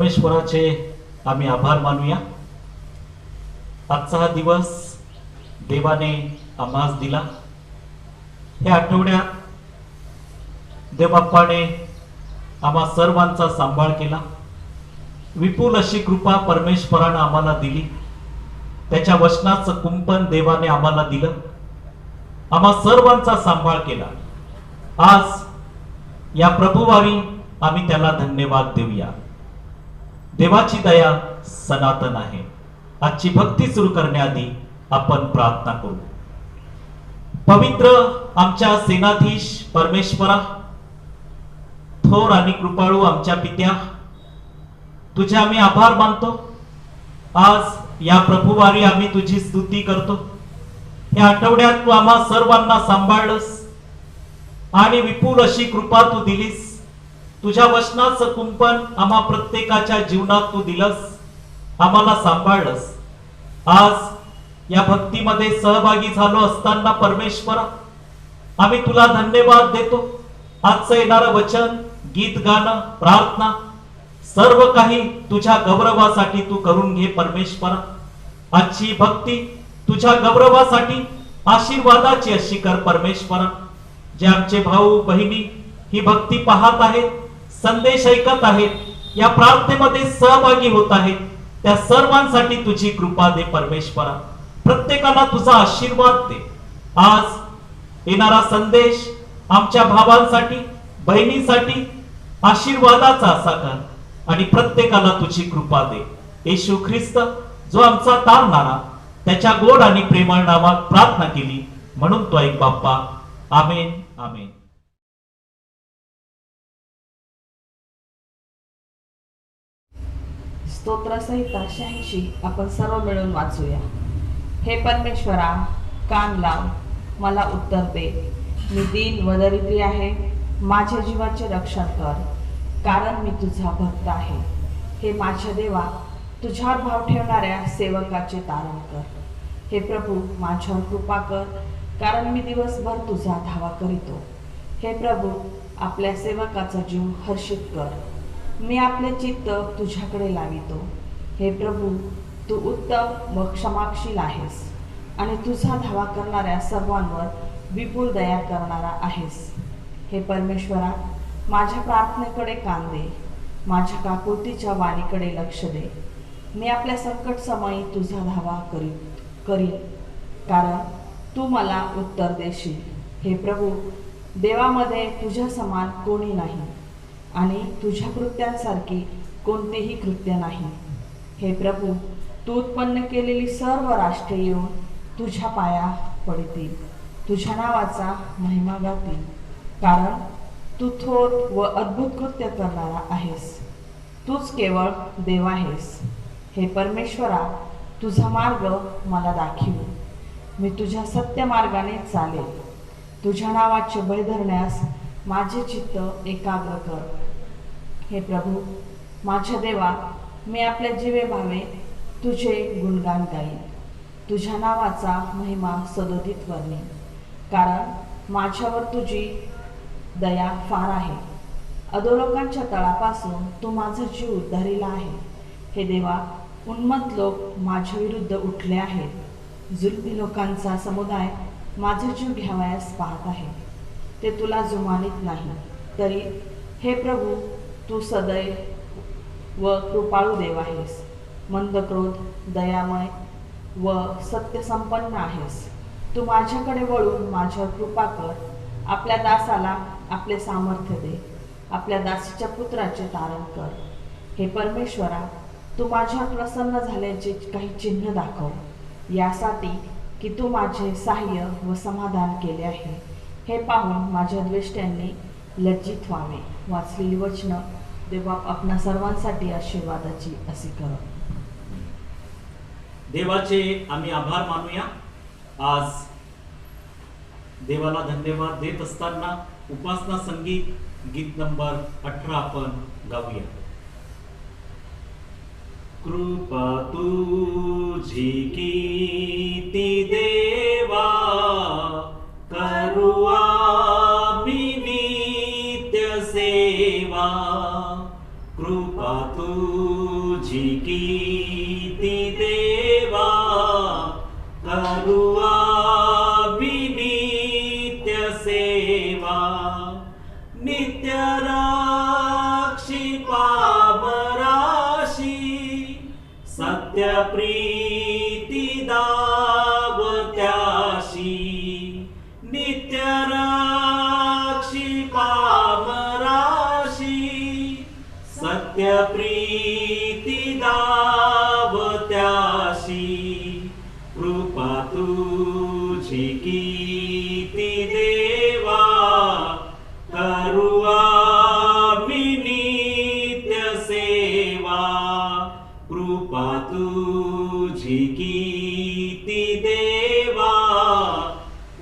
परमेश्वराचे आम्ही आभार मानूया। आजचा हा दिवस देवाने आम्हास दिला। या आठवड्यात देवबाप्पाने आम्हा सर्वांचा सांभाळ केला। विपुल अशी कृपा परमेश्वराने आम्हाला दिली। त्याच्या वचनाचं कुंपण देवाने आम्हाला दिलं। आम्हा सर्वांचा सांभाळ केला। आज या प्रभुवारी आम्ही त्याला धन्यवाद देऊया। देवाची दया सनातन आहे। आजची भक्ती सुरू करण्याआधी आपण प्रार्थना करू। पवित्र आमच्या सेनाधीश परमेश्वरा, थोर आणि कृपाळू आमच्या पित्या, तुझे आम्ही आभार मानतो। आज या प्रभुवारी आम्ही तुझी स्तुती करतो। या आठवड्यात तू आम्हा सर्वांना सांभाळलंस आणि विपुल अशी कृपा तू दिलीस। तुझ्या वचनाचं कुंपण आम्हा प्रत्येकाच्या जीवनात तू दिलंस, आम्हाला सांभाळलंस। आज या भक्तीमध्ये सहभागी झालो असताना परमेश्वरा, आम्ही तुला धन्यवाद देतो। आजचं येणारं वचन, गीत गाणं, प्रार्थना सर्व काही तुझ्या गौरवासाठी तू करून घे परमेश्वरा। आजची भक्ती तुझ्या गौरवासाठी आशीर्वादाची अशी कर परमेश्वरा। जे आमचे भाऊ बहिणी ही भक्ती पाहत आहेत, संदेश ऐकत आहेत, या प्रार्थनेमध्ये सहभागी होत आहेत, त्या सर्वांसाठी तुझी कृपा दे परमेश्वरा। प्रत्येकाला तुझा आशीर्वाद दे। आज येणारा संदेश आमच्या भावांसाठी बहिणींसाठी आशीर्वादाचा असा कर आणि प्रत्येकाला तुझी कृपा दे। येशू ख्रिस्त जो आमचा तारणारा, त्याच्या गोड आणि प्रेमळ नावात प्रार्थना केली म्हणून तो ऐक बाप्पा। आमेन आमेन। स्तोत्रसहिता 86 आपण सर्व मिळून वाचूया। हे परमेश्वरा, कान लाव, मला उत्तर दे। मी दीन व दरिद्री आहे, माझ्या जीवाचे रक्षण कर, कारण मी तुझा भक्त आहे। हे माझ्या देवा, तुझ्यावर भाव ठेवणाऱ्या सेवकाचे तारण कर। हे प्रभू, माझ्यावर कृपा कर, कारण मी दिवसभर तुझा धावा करीतो। हे प्रभू, आपल्या सेवकाचा जीव हर्षित कर, मी आपले चित्त तुझ्याकडे लावितो। हे प्रभू, तू उत्तम व क्षमाशील आहेस आणि तुझा धावा करणाऱ्या सर्वांवर विपुल दया करणारा आहेस। हे परमेश्वरा, माझ्या प्रार्थनेकडे कान दे, माझ्या काकुळतीच्या वाणीकडे लक्ष दे। मी आपल्या संकट समयी तुझा धावा करीन, कारण तू मला उत्तर देशील। हे प्रभू, देवामध्ये तुझ्या समान कोणी नाही आणि तुझ्या कृत्यांसारखी कोणतेही कृत्य नाही। हे प्रभू, तू उत्पन्न केलेली सर्व राष्ट्रे येऊन तुझ्या पाया पडतील, तुझ्या नावाचा महिमा गातील, कारण तू थोर व अद्भुत कृत्य करणारा आहेस। तूच केवळ देव आहेस। हे परमेश्वरा, तुझा मार्ग मला दाखव, मी तुझ्या सत्य मार्गाने चालेल। तुझ्या नावाचे बळी धरण्यास माझे चित्त एकाग्र कर। हे प्रभू, माझ्या देवा, मी आपल्या जीवे भावे तुझे गुणगान गाईन, तुझ्या नावाचा महिमा सदोदित वर्णीन, कारण माझ्यावर तुझी दया फार आहे। अधोलोकांच्या तळापासून तू माझा जीव उद्धारिला आहे। हे देवा, उन्मत्त लोक माझ्या विरुद्ध उठले आहेत, जुलमी लोकांचा समुदाय माझा जीव घ्यावयास पाहत आहे। ते तुला जुमानीत नाही, तरी हे प्रभू, तू सदैव व कृपाळू देव आहेस, मंद क्रोध, दयामय व सत्यसंपन्न आहेस। तू माझ्याकडे वळून माझ्यावर कृपा कर, आपल्या दासाला आपले सामर्थ्य दे, आपल्या दासीच्या पुत्राचे तारण कर। हे परमेश्वरा, तू माझ्यावर प्रसन्न झाल्याचे काही चिन्ह दाखव, यासाठी की तू माझे सहाय्य व समाधान केले आहे। हे पाहून माझ्या द्वेष्ट्यांनी लज्जित व्हावे। वाचलेली वचनं देवबाप आपणा सर्वांसाठी आशीर्वादाची अशी कर। देवाचे आम्ही आभार मानूया। आज देवाला धन्यवाद देत असताना उपासना संगीत गीत नंबर 18 आपण गाऊया। कृपा तुझी कीर्ती देवा, करू आम्ही नित्य सेवा। कृपा तू दावत्याशी नित्य रक्षी पामराशी सत्य प्रीती दावत्याशी कृपा तुझी कीर्ती देवा करू आम्ही नित्य सेवा कृपा तुझी कीर्ती देवा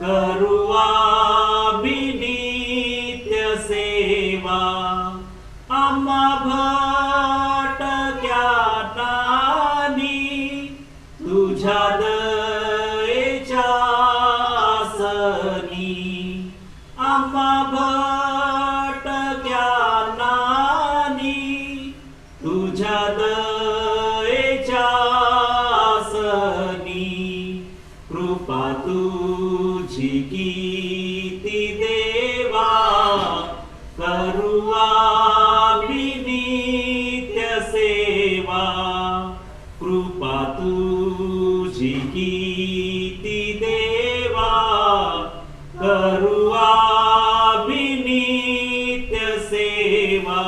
करू आम्ही नित्य सेवा आम्हा भटक्या नानी तुझ्या दयेच्या आसनी आम्हा भटक्या नानी तुझ्या दयेच्या आसनी कृपा तुझी कीर्ती देवा करू आम्ही नित्य सेवा कृपा तुझी कीर्ती देवा करू आम्ही नित्य सेवा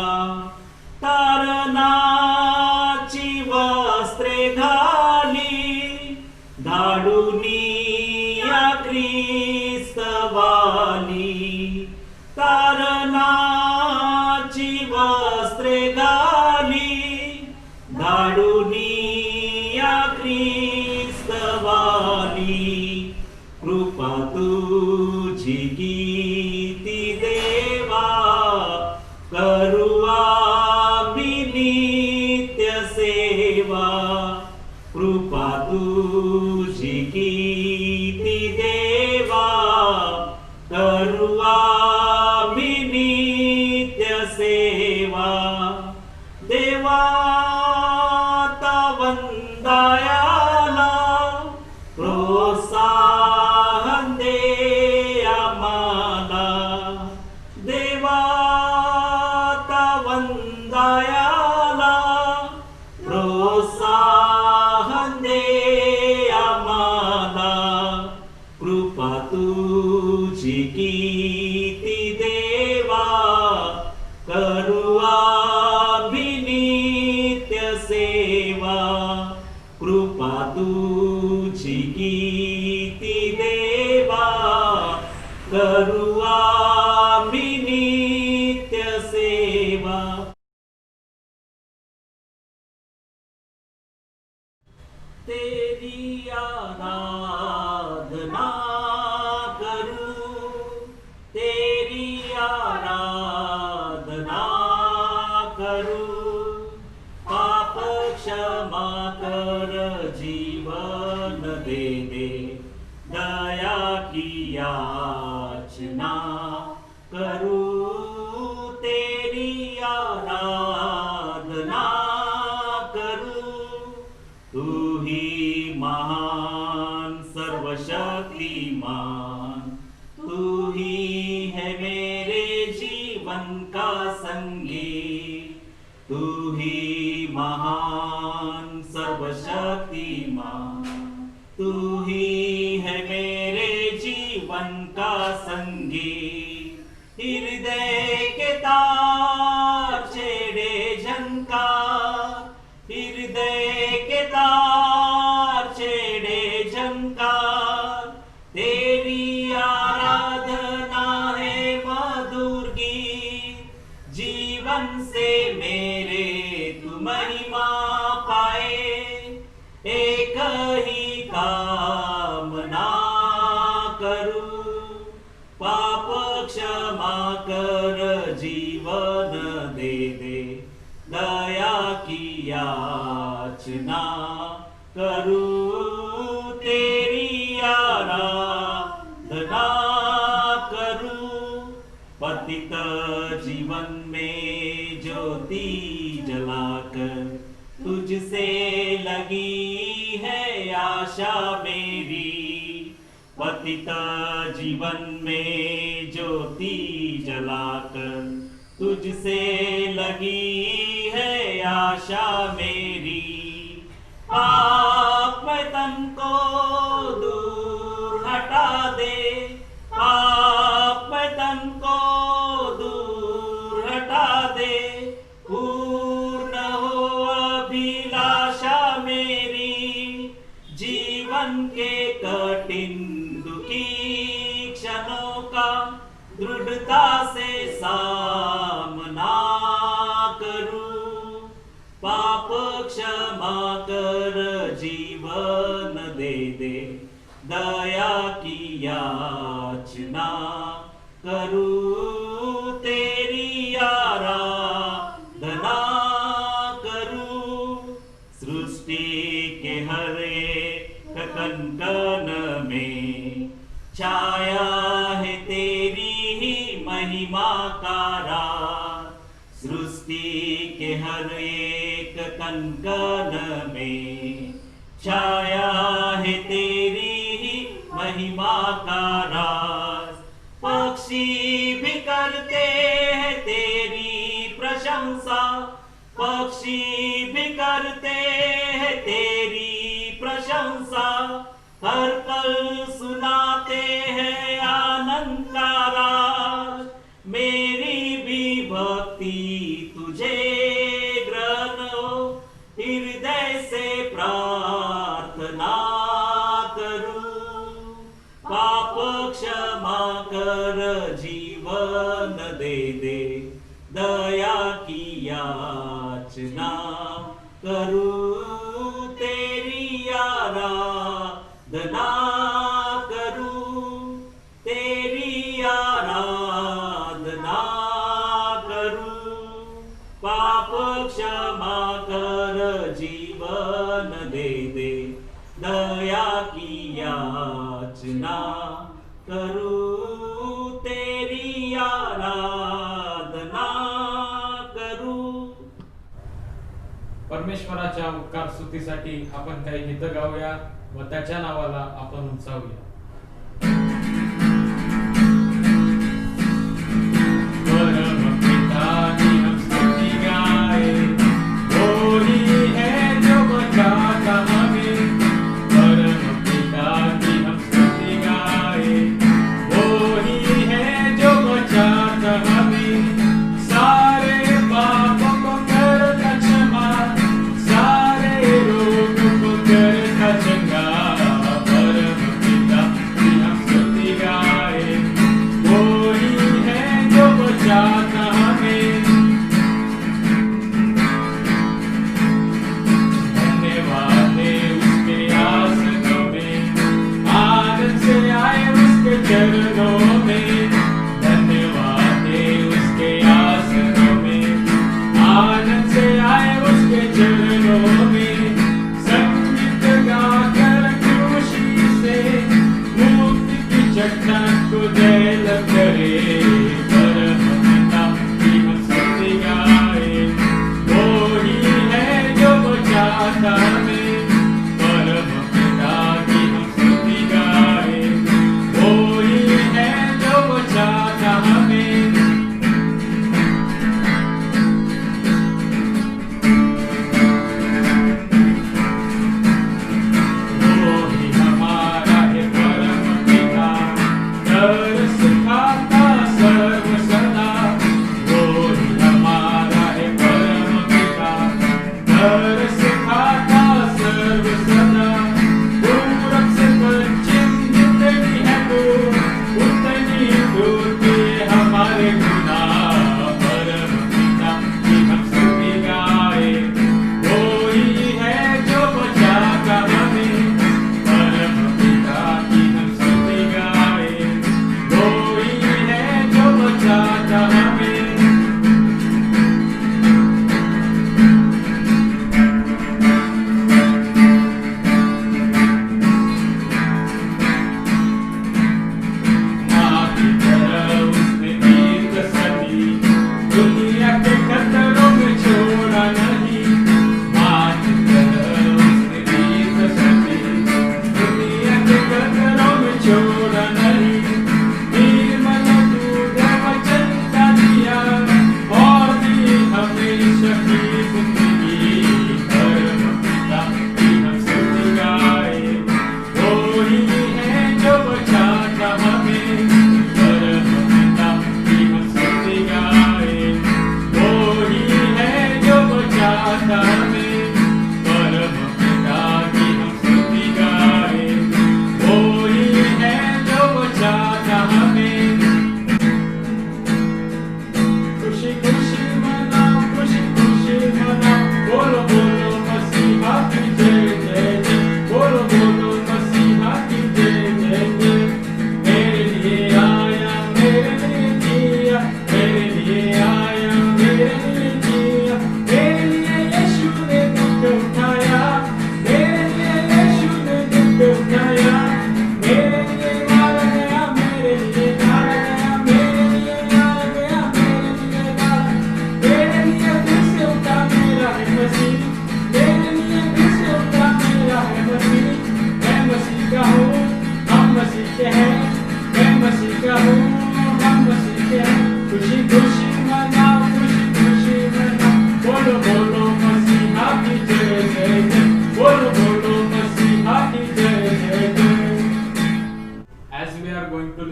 तारणाची वस्त्रे घाली धाडूनी या ख्रिस्तवाली तारणाची वस्त्रे घाली धाडूनी या ख्रिस्तवाली कृपा तुझी कीर्ती देवा करू आम्ही नित्य सेवा कृपा तुझी कीर्ती देवा करू आम्ही नित्य सेवा देवा वंदायाला प्रोत्साहन दे आम्हाला देवाता वंदायाला प्रोत्साहन दे आम्हाला कृपा तुझी कीर्ती देवा करू आम्ही नित्य सेवा कृपा तुझी कीर्ती देवा करू आम्ही नित्य सेवा तेरी आराधना करू तेरी आराधना करू पाप क्षमा कर जीवन दे दे दया की याचना करू तेरी आराधना करू तू ही महान सर्वशक्तिमान तू ही है मेरे जीवन का संगी तू ही महान सर्वशक्तिमान तू ही है मेरे जीवन का संगी हृदय के तार छेड़े झंकार हृदय के तार छेड़े झंकार तेरी आराधना है मधुर गीत जीवन से मेरे तू महिमा पाए एक ही कामना करू पाप क्षमा कर जीवन दे दे दया की याचना करू तेरी आराधना करू पतित जीवन में ज्योति जलाकर तुझसे लगी है आशा मेरी पतित जीवन में ज्योति जलाकर तुझसे लगी है आशा मेरी पाप जीवन के कठिन दुखी क्षणों का दृढ़ता से सामना करूं। पाप क्षमा कर जीवन दे दे, दया की याचना करूं। तेरी आराधना करूं। सृष्टि के हर एक कण में छाया है तेरी ही महिमा का राज। सृष्टि के हर एक कण में छाया है तेरी ही महिमा का राज। पक्षी भी करते हैं तेरी प्रशंसा, पक्षी भी करते हैं तेरी प्रशंसा। हर पल सुनाते हैं आनंद का राज। मेरी भी भक्ति तुझे ग्रहण हो, हृदय से प्रार्थना करूं। पाप क्षमा कर जीवन दे दे, दया की याचना करूं। तेरी आराधना करूं। तेरी आराधना करूं। पाप क्षमा कर जीवन दे दे, दया की याचना करूं। तेरी आराधना करूं। परमेश्वराच्या उपकार स्तुतीसाठी आपण काही गीतं गाऊया व त्याच्या नावाला आपण उंचावूया. परमपिता की हम स्तुति गाए, वही है जो बचाता हमें. परमपिता की हम स्तुति गाए, वही है जो बचाता हमें. सारे पापों को करता क्षमा, सारे रोगों को करता चंगा. परमपिता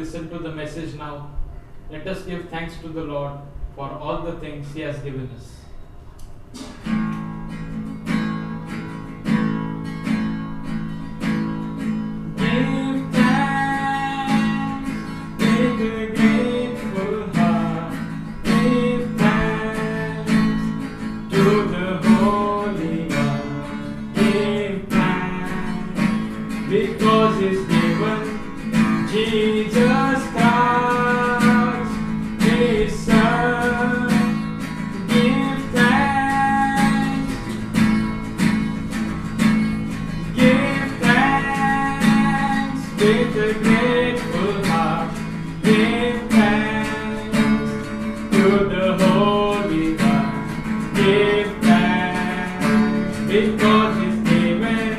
listen to the message now. Let us give thanks to the Lord for all the things He has given us. Give thanks with a grateful heart. Give thanks to the Holy One. Give thanks because He's given Jesus Christ, His Son. Give thanks. Give thanks with a grateful heart. Give thanks to the Holy One. Give thanks because He's given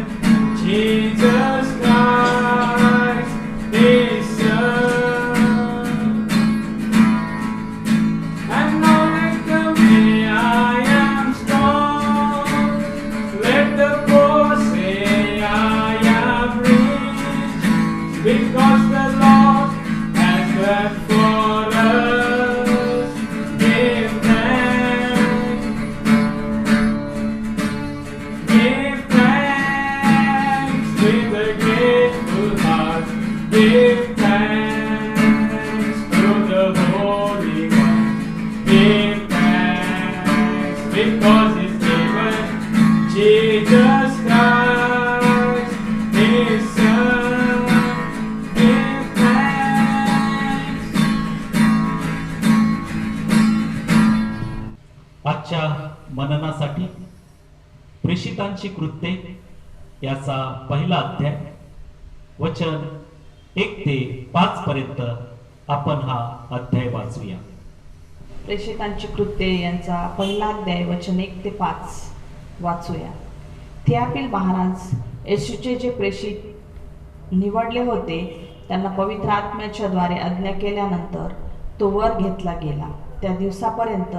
Jesus Christ, His Son. And now let the way I am strong. Let the poor say I am rich, because the Lord has done for us. Give thanks. Give thanks with a grateful heart. Give thanks to the Holy One. Give thanks because He's given Jesus Christ, His Son. Give thanks. आजच्या मननासाठी प्रेषितांची कृत्ये याचा पहिला अध्याय वचन 1 ते 5 पर्यंत आपण हा अध्याय वाचूया. प्रेषितांची कृत्ये यांचा पहिला अध्याय वचन 1 ते 5 वाचूया. थियापील महाराज येशूचे जे प्रेषित निवडले होते त्यांना पवित्र आत्म्याच्या द्वारे आज्ञा केल्यानंतर तो वर घेतला गेला. त्या दिवसापर्यंत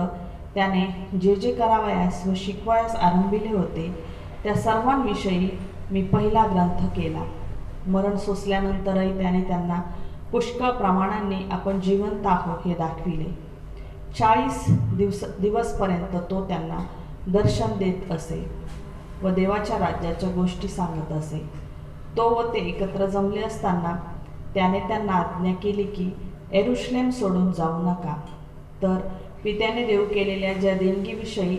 त्याने जे जे करावयास व शिकवायस आरंभिले होते त्या सर्वांविषयी मी पहिला ग्रंथ केला. मरण सोसल्यानंतरही त्याने त्यांना पुष्कळ प्रमाणांनी आपण जिवंत आहोत हे दाखविले. 40 दिवसपर्यंत तो त्यांना दर्शन देत असे व देवाच्या राज्याच्या गोष्टी सांगत असे. तो व ते एकत्र जमले असताना त्याने त्यांना आज्ञा केली की यरूशलेम सोडून जाऊ नका, तर पित्याने देऊ केलेल्या ज्या देणगीविषयी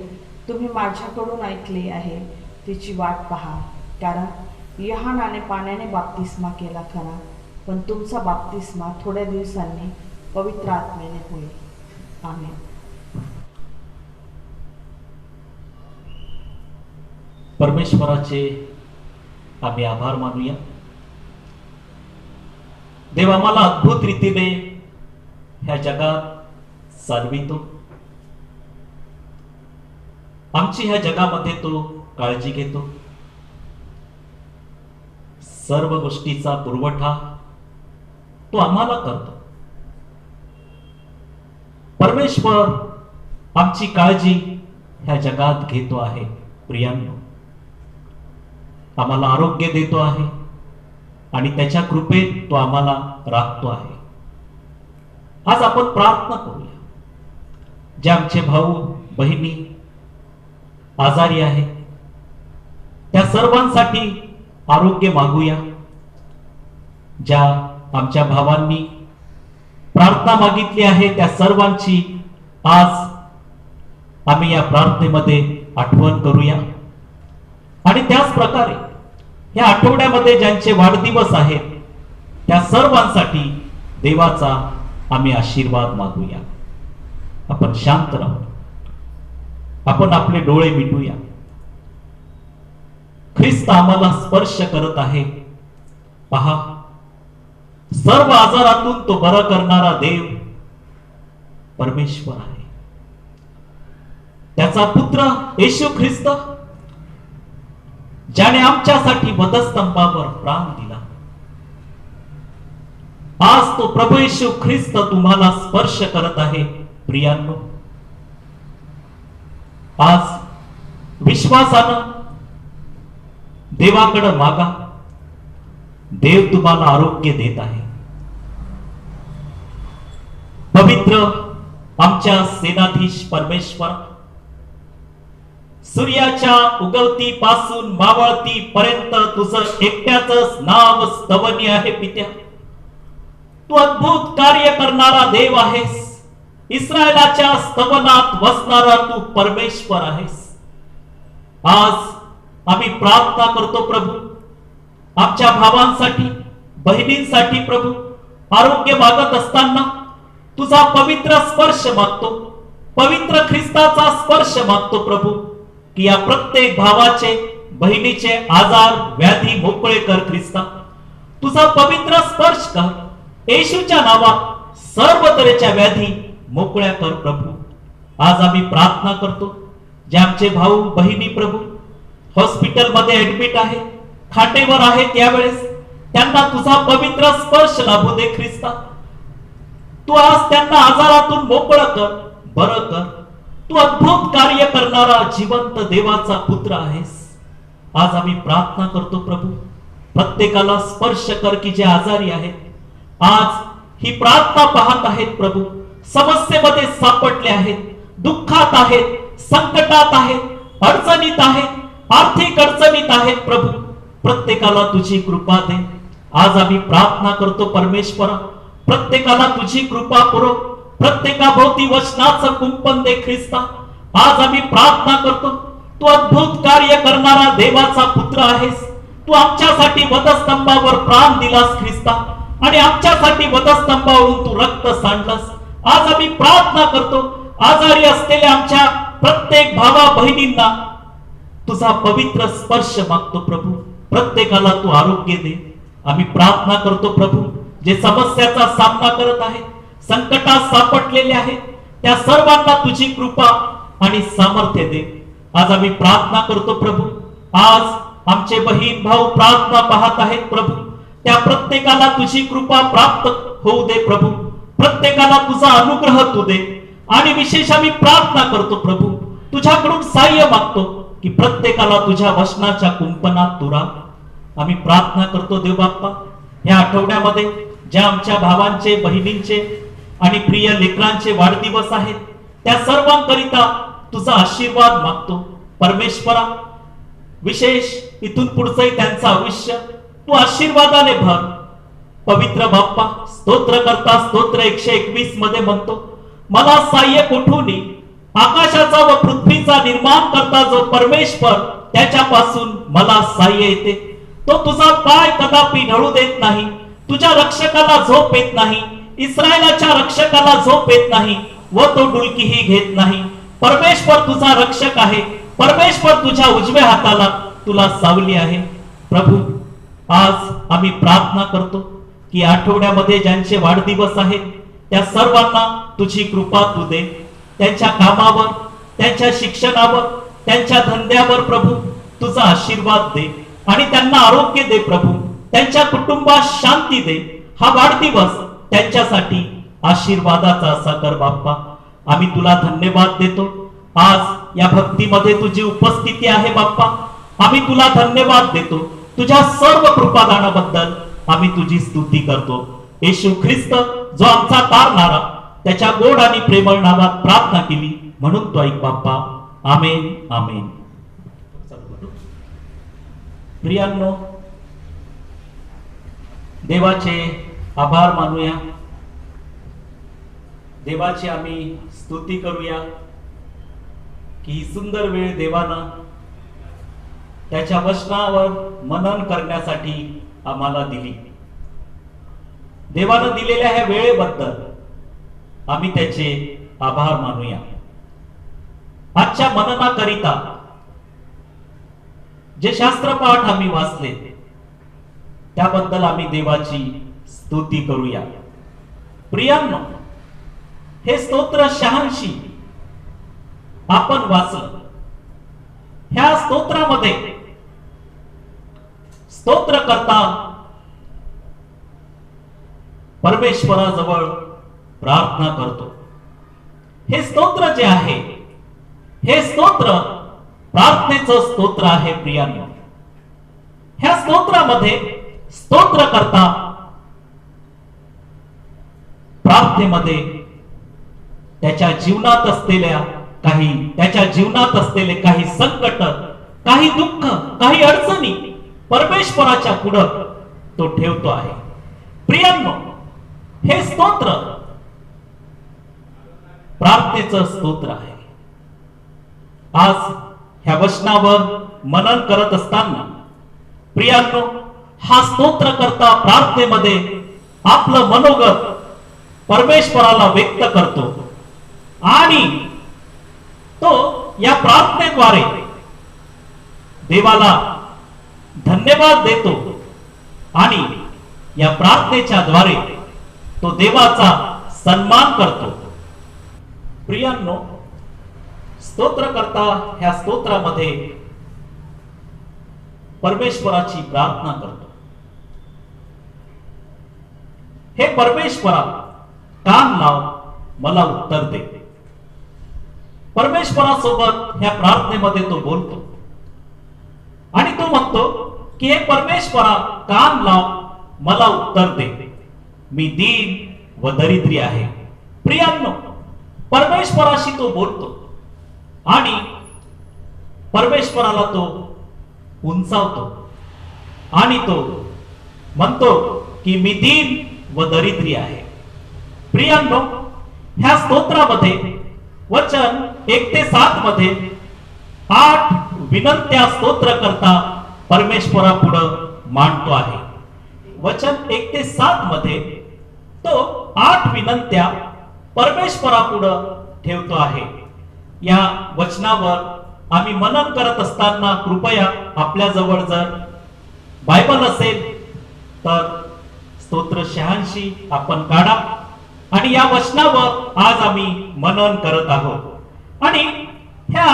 तुम्ही माझ्याकडून ऐकले आहे तिची वाट पहा. कारण योहानाने पाण्याने बाप्तिस्मा केला खरा, पण तुमचा बाप्तिस्मा थोड्या दिवसांनी पवित्र आत्म्याने होईल. आमेन. परमेश्वराचे आम्ही आभार मानूया. देव आम्हाला अद्भुत रीतीने ह्या जगात चालवितो. आमची ह्या जगामध्ये तो काळजी घेतो. सर्व गोष्टीचा पुरवठा तो आम्हाला करतो. परमेश्वर आमची काळजी ह्या जगात घेतो आहे. प्रियांनो, आम्हाला आरोग्य देतो आहे आणि त्याच्या कृपेत तो आम्हाला राखतो आहे. आज आपण प्रार्थना करूया. जे आमचे भाऊ बहिणी आजारी आहेत त्या सर्वांसाठी आरोग्य मागूया. ज्या आमच्या भावांनी प्रार्थना मागितली आहे त्या सर्वांची आज आम्ही या प्रार्थनेमध्ये आठवण करूया. आणि त्याच प्रकारे या आठवड्यामध्ये ज्यांचे वाढदिवस आहेत त्या सर्वांसाठी देवाचा आम्ही आशीर्वाद मागूया. आपण शांत राहू. आपण आपले डोळे मिटूया. ख्रिस्त आम्हाला स्पर्श करत आहे. पहा, सर्व आजारातून तो बरा करणारा देव परमेश्वर आहे. त्याचा पुत्र येशू ख्रिस्त ज्याने आमच्यासाठी वधस्तंभावर प्राण दिला, आज तो प्रभू येशू ख्रिस्त तुम्हाला स्पर्श करत आहे. प्रियांनो, आज विश्वासानं देवाकडे मागा. देव तुम्हाला आरोग्य देत आहे. पवित्र आमच्या सेनाधीश परमेश्वर, सूर्याच्या उगवती पासून मावळती पर्यंत तुझं एकट्याच नाव स्तवनीय आहे पित्या. तू अद्भुत कार्य करणारा देव आहेस. इस्रायलाच्या स्तवनात वसणारा तू परमेश्वर आहेस. आज आम्ही प्रार्थना करतो प्रभू, आमच्या भावांसाठी बहिणींसाठी प्रभू आरोग्य मागत असताना तुझा पवित्र स्पर्श मागतो, पवित्र ख्रिस्ताचा स्पर्श मागतो प्रभू, की या प्रत्येक भावाचे बहिणीचे आजार व्याधी मोकळे कर ख्रिस्ता. तुझा पवित्र स्पर्श कर. येशूच्या नावात सर्व तऱ्हेच्या व्याधी मोकळ्या कर प्रभू. आज आम्ही प्रार्थना करतो, जे आमचे भाऊ बहिणी प्रभू हॉस्पिटलमध्ये ऍडमिट आहे, खाटेवर आहे, त्यावेळेस त्यांना तुझा पवित्र स्पर्श लाभू दे ख्रिस्ता. तू आज त्यांना आजारातून मोकळं कर, बरं कर. तू अद्भुत कार्य करणारा जिवंत देवाचा पुत्र आहेस. आज आम्ही प्रार्थना करतो प्रभू, प्रत्येकाला स्पर्श कर की जे आजारी आहेत, आज ही प्रार्थना पाहत आहेत प्रभू, समस्येमध्ये सापडले आहेत, दुःखात आहेत, संकटात आहेत, अडचणीत आहेत, आर्थिक अडचणीत आहेत प्रभू, प्रत्येकाला तुझी कृपा दे. आज आम्ही प्रार्थना करतो परमेश्वरा, प्रत्येकाला तुझी कृपा पुरव, प्रत्येकाभोवती वचनाचं कुंपण दे ख्रिस्ता. आज आम्ही प्रार्थना करतो, तू अद्भुत कार्य करणारा देवाचा पुत्र आहेस. तू आमच्यासाठी वधस्तंभावर प्राण दिलास ख्रिस्ता, आणि आमच्यासाठी वधस्तंभावरून तू रक्त सांडलास. आज आम्ही प्रार्थना करतो, आजारी असलेल्या आमच्या प्रत्येक भावा बहिणींना तुझा पवित्र स्पर्श मागतो प्रभू, प्रत्येकाला तू आरोग्य दे. आम्ही प्रार्थना करतो प्रभू, जे समस्याचा सामना करत आहेत, संकटात सापडलेले आहेत, त्या सर्वांना तुझी कृपा आणि सामर्थ्य दे. आज आम्ही प्रार्थना करतो प्रभू, आज आमचे बहीण भाऊ प्रार्थना पाहत आहेत प्रभू, त्या प्रत्येकाला तुझी कृपा प्राप्त होऊ दे प्रभू, प्रत्येकाला तुझा अनुग्रह तू दे. आणि विशेष आम्ही प्रार्थना करतो प्रभू, तुझ्याकडून सहाय्य मागतो की प्रत्येकाला तुझ्या वचनाच्या कुंपणात तू राह. आम्ही प्रार्थना करतो देव बाप्पा, या आठवड्यामध्ये ज्या आमच्या भावांचे बहिणींचे आणि प्रिय लेकरांचे वाढदिवस आहेत, त्या सर्वांकरिता तुझा आशीर्वाद मागतो परमेश्वरा. विशेष इथून पुढचंही त्यांचं आयुष्य तू आशीर्वादाने भर. पवित्र बाप्पा, स्तोत्र करता स्तोत्र 121 मध्ये म्हणतो, मला सहाय्य कुठून? आकाशाचा व पृथ्वीचा निर्माण करता जो परमेश्वर, त्याच्यापासून मला सहाय्य येते. तो तुझा पाय कदापि ढळू देत नाही, तुझ्या रक्षकाला झोप येत नाही, इस्रायलाच्या रक्षकाला झोप येत नाही, व तो डुलकीही घेत नाही. परमेश्वर तुझा रक्षक आहे, परमेश्वर तुझ्या उजव्या हाताला तुला सावली आहे. प्रभू, आज आम्ही प्रार्थना करतो की आठवड्यामध्ये ज्यांचे वाढदिवस आहेत, त्या सर्वांना तुझी कृपा तू दे. त्यांच्या कामावर, त्यांच्या शिक्षणावर, त्यांच्या धंद्यावर प्रभू तुझा आशीर्वाद दे, आणि त्यांना आरोग्य दे प्रभू, त्यांच्या कुटुंबात शांती दे. हा वाढदिवस त्यांच्यासाठी आशीर्वादाचा असा कर बाप्पा. आम्ही तुला धन्यवाद देतो. आज या भक्तीमध्ये तुझी उपस्थिती आहे बाप्पा, आम्ही तुला धन्यवाद देतो. तुझ्या सर्व कृपादानाबद्दल आम्ही तुझी स्तुती करतो. येशू ख्रिस्त जो आमचा तारणारा, त्याच्या गोड आणि प्रेमळ नावात प्रार्थना केली म्हणून तो ऐक बाप्पा. आमेन आमेन. प्रियांनो, देवाचे आभार मानूया, देवाची आम्ही स्तुती करूया की ही सुंदर वेळ देवानं त्याच्या वचनावर मनन करण्यासाठी आम्हाला दिली. देवानं दिलेल्या ह्या वेळेबद्दल आम्ही त्याचे आभार मानूया. आजच्या मननाकरिता जे शास्त्रपाठ आम्ही वाचले त्याबद्दल आम्ही देवाची स्तुती करूया. प्रियांनो, हे स्तोत्र 86 आपण वाचलं. ह्या स्तोत्रामध्ये स्तोत्र करता परमेश्वराजवळ प्रार्थना करतो. हे स्तोत्र जे आहे, हे स्तोत्र प्रार्थनेचं स्तोत्र आहे. प्रियांनो, ह्या स्तोत्रामध्ये स्तोत्र करता प्रार्थनेमध्ये त्याच्या जीवनात असलेले काही संकट, काही दुःख, काही अडचणी परमेश्वराच्या पुढे तो ठेवतो आहे. प्रियांनो, हे स्तोत्र प्रार्थनेचं स्तोत्र आहे. आज ह्या वचनावर मनन करत असताना प्रियांनो, हा स्तोत्र करता प्रार्थनेमध्ये आपलं मनोगत परमेश्वराला व्यक्त करतो आणि तो या प्रार्थनेद्वारे देवाला धन्यवाद देतो आणि या प्रार्थनेच्या द्वारे तो देवाचा सन्मान करतो. प्रियांनो, स्तोत्रकर्ता ह्या स्तोत्रामध्ये परमेश्वराची प्रार्थना करतो. हे परमेश्वरा, कान लाव, मला उत्तर दे. परमेश्वरासोबत ह्या प्रार्थनेमध्ये तो बोलतो आणि तो म्हणतो की हे परमेश्वरा, कान लाव, मला उत्तर दे. मी दीन व दरिद्री आहे. प्रियांनो, परमेश्वराशी तो बोलतो आणि परमेश्वराला तो उंचावतो आणि तो म्हणतो की मी दीन व दरिद्री आहे. प्रियांनो, ह्या स्तोत्रामध्ये वचन 1 ते 7 मध्ये 8 विनंत्या स्तोत्र करता परमेश्वरापुढे मांडतो आहे. वचन 1 ते 7 मध्ये तो 8 विनंत्या परमेश्वरापुढे ठेवतो आहे. या वचनावर आम्ही मनन करत असताना कृपया आपल्या जवळ जर बायबल असेल तर स्तोत्र 86 आपण काढा आणि या वचनावर आज आम्ही मनन करत आहोत आणि ह्या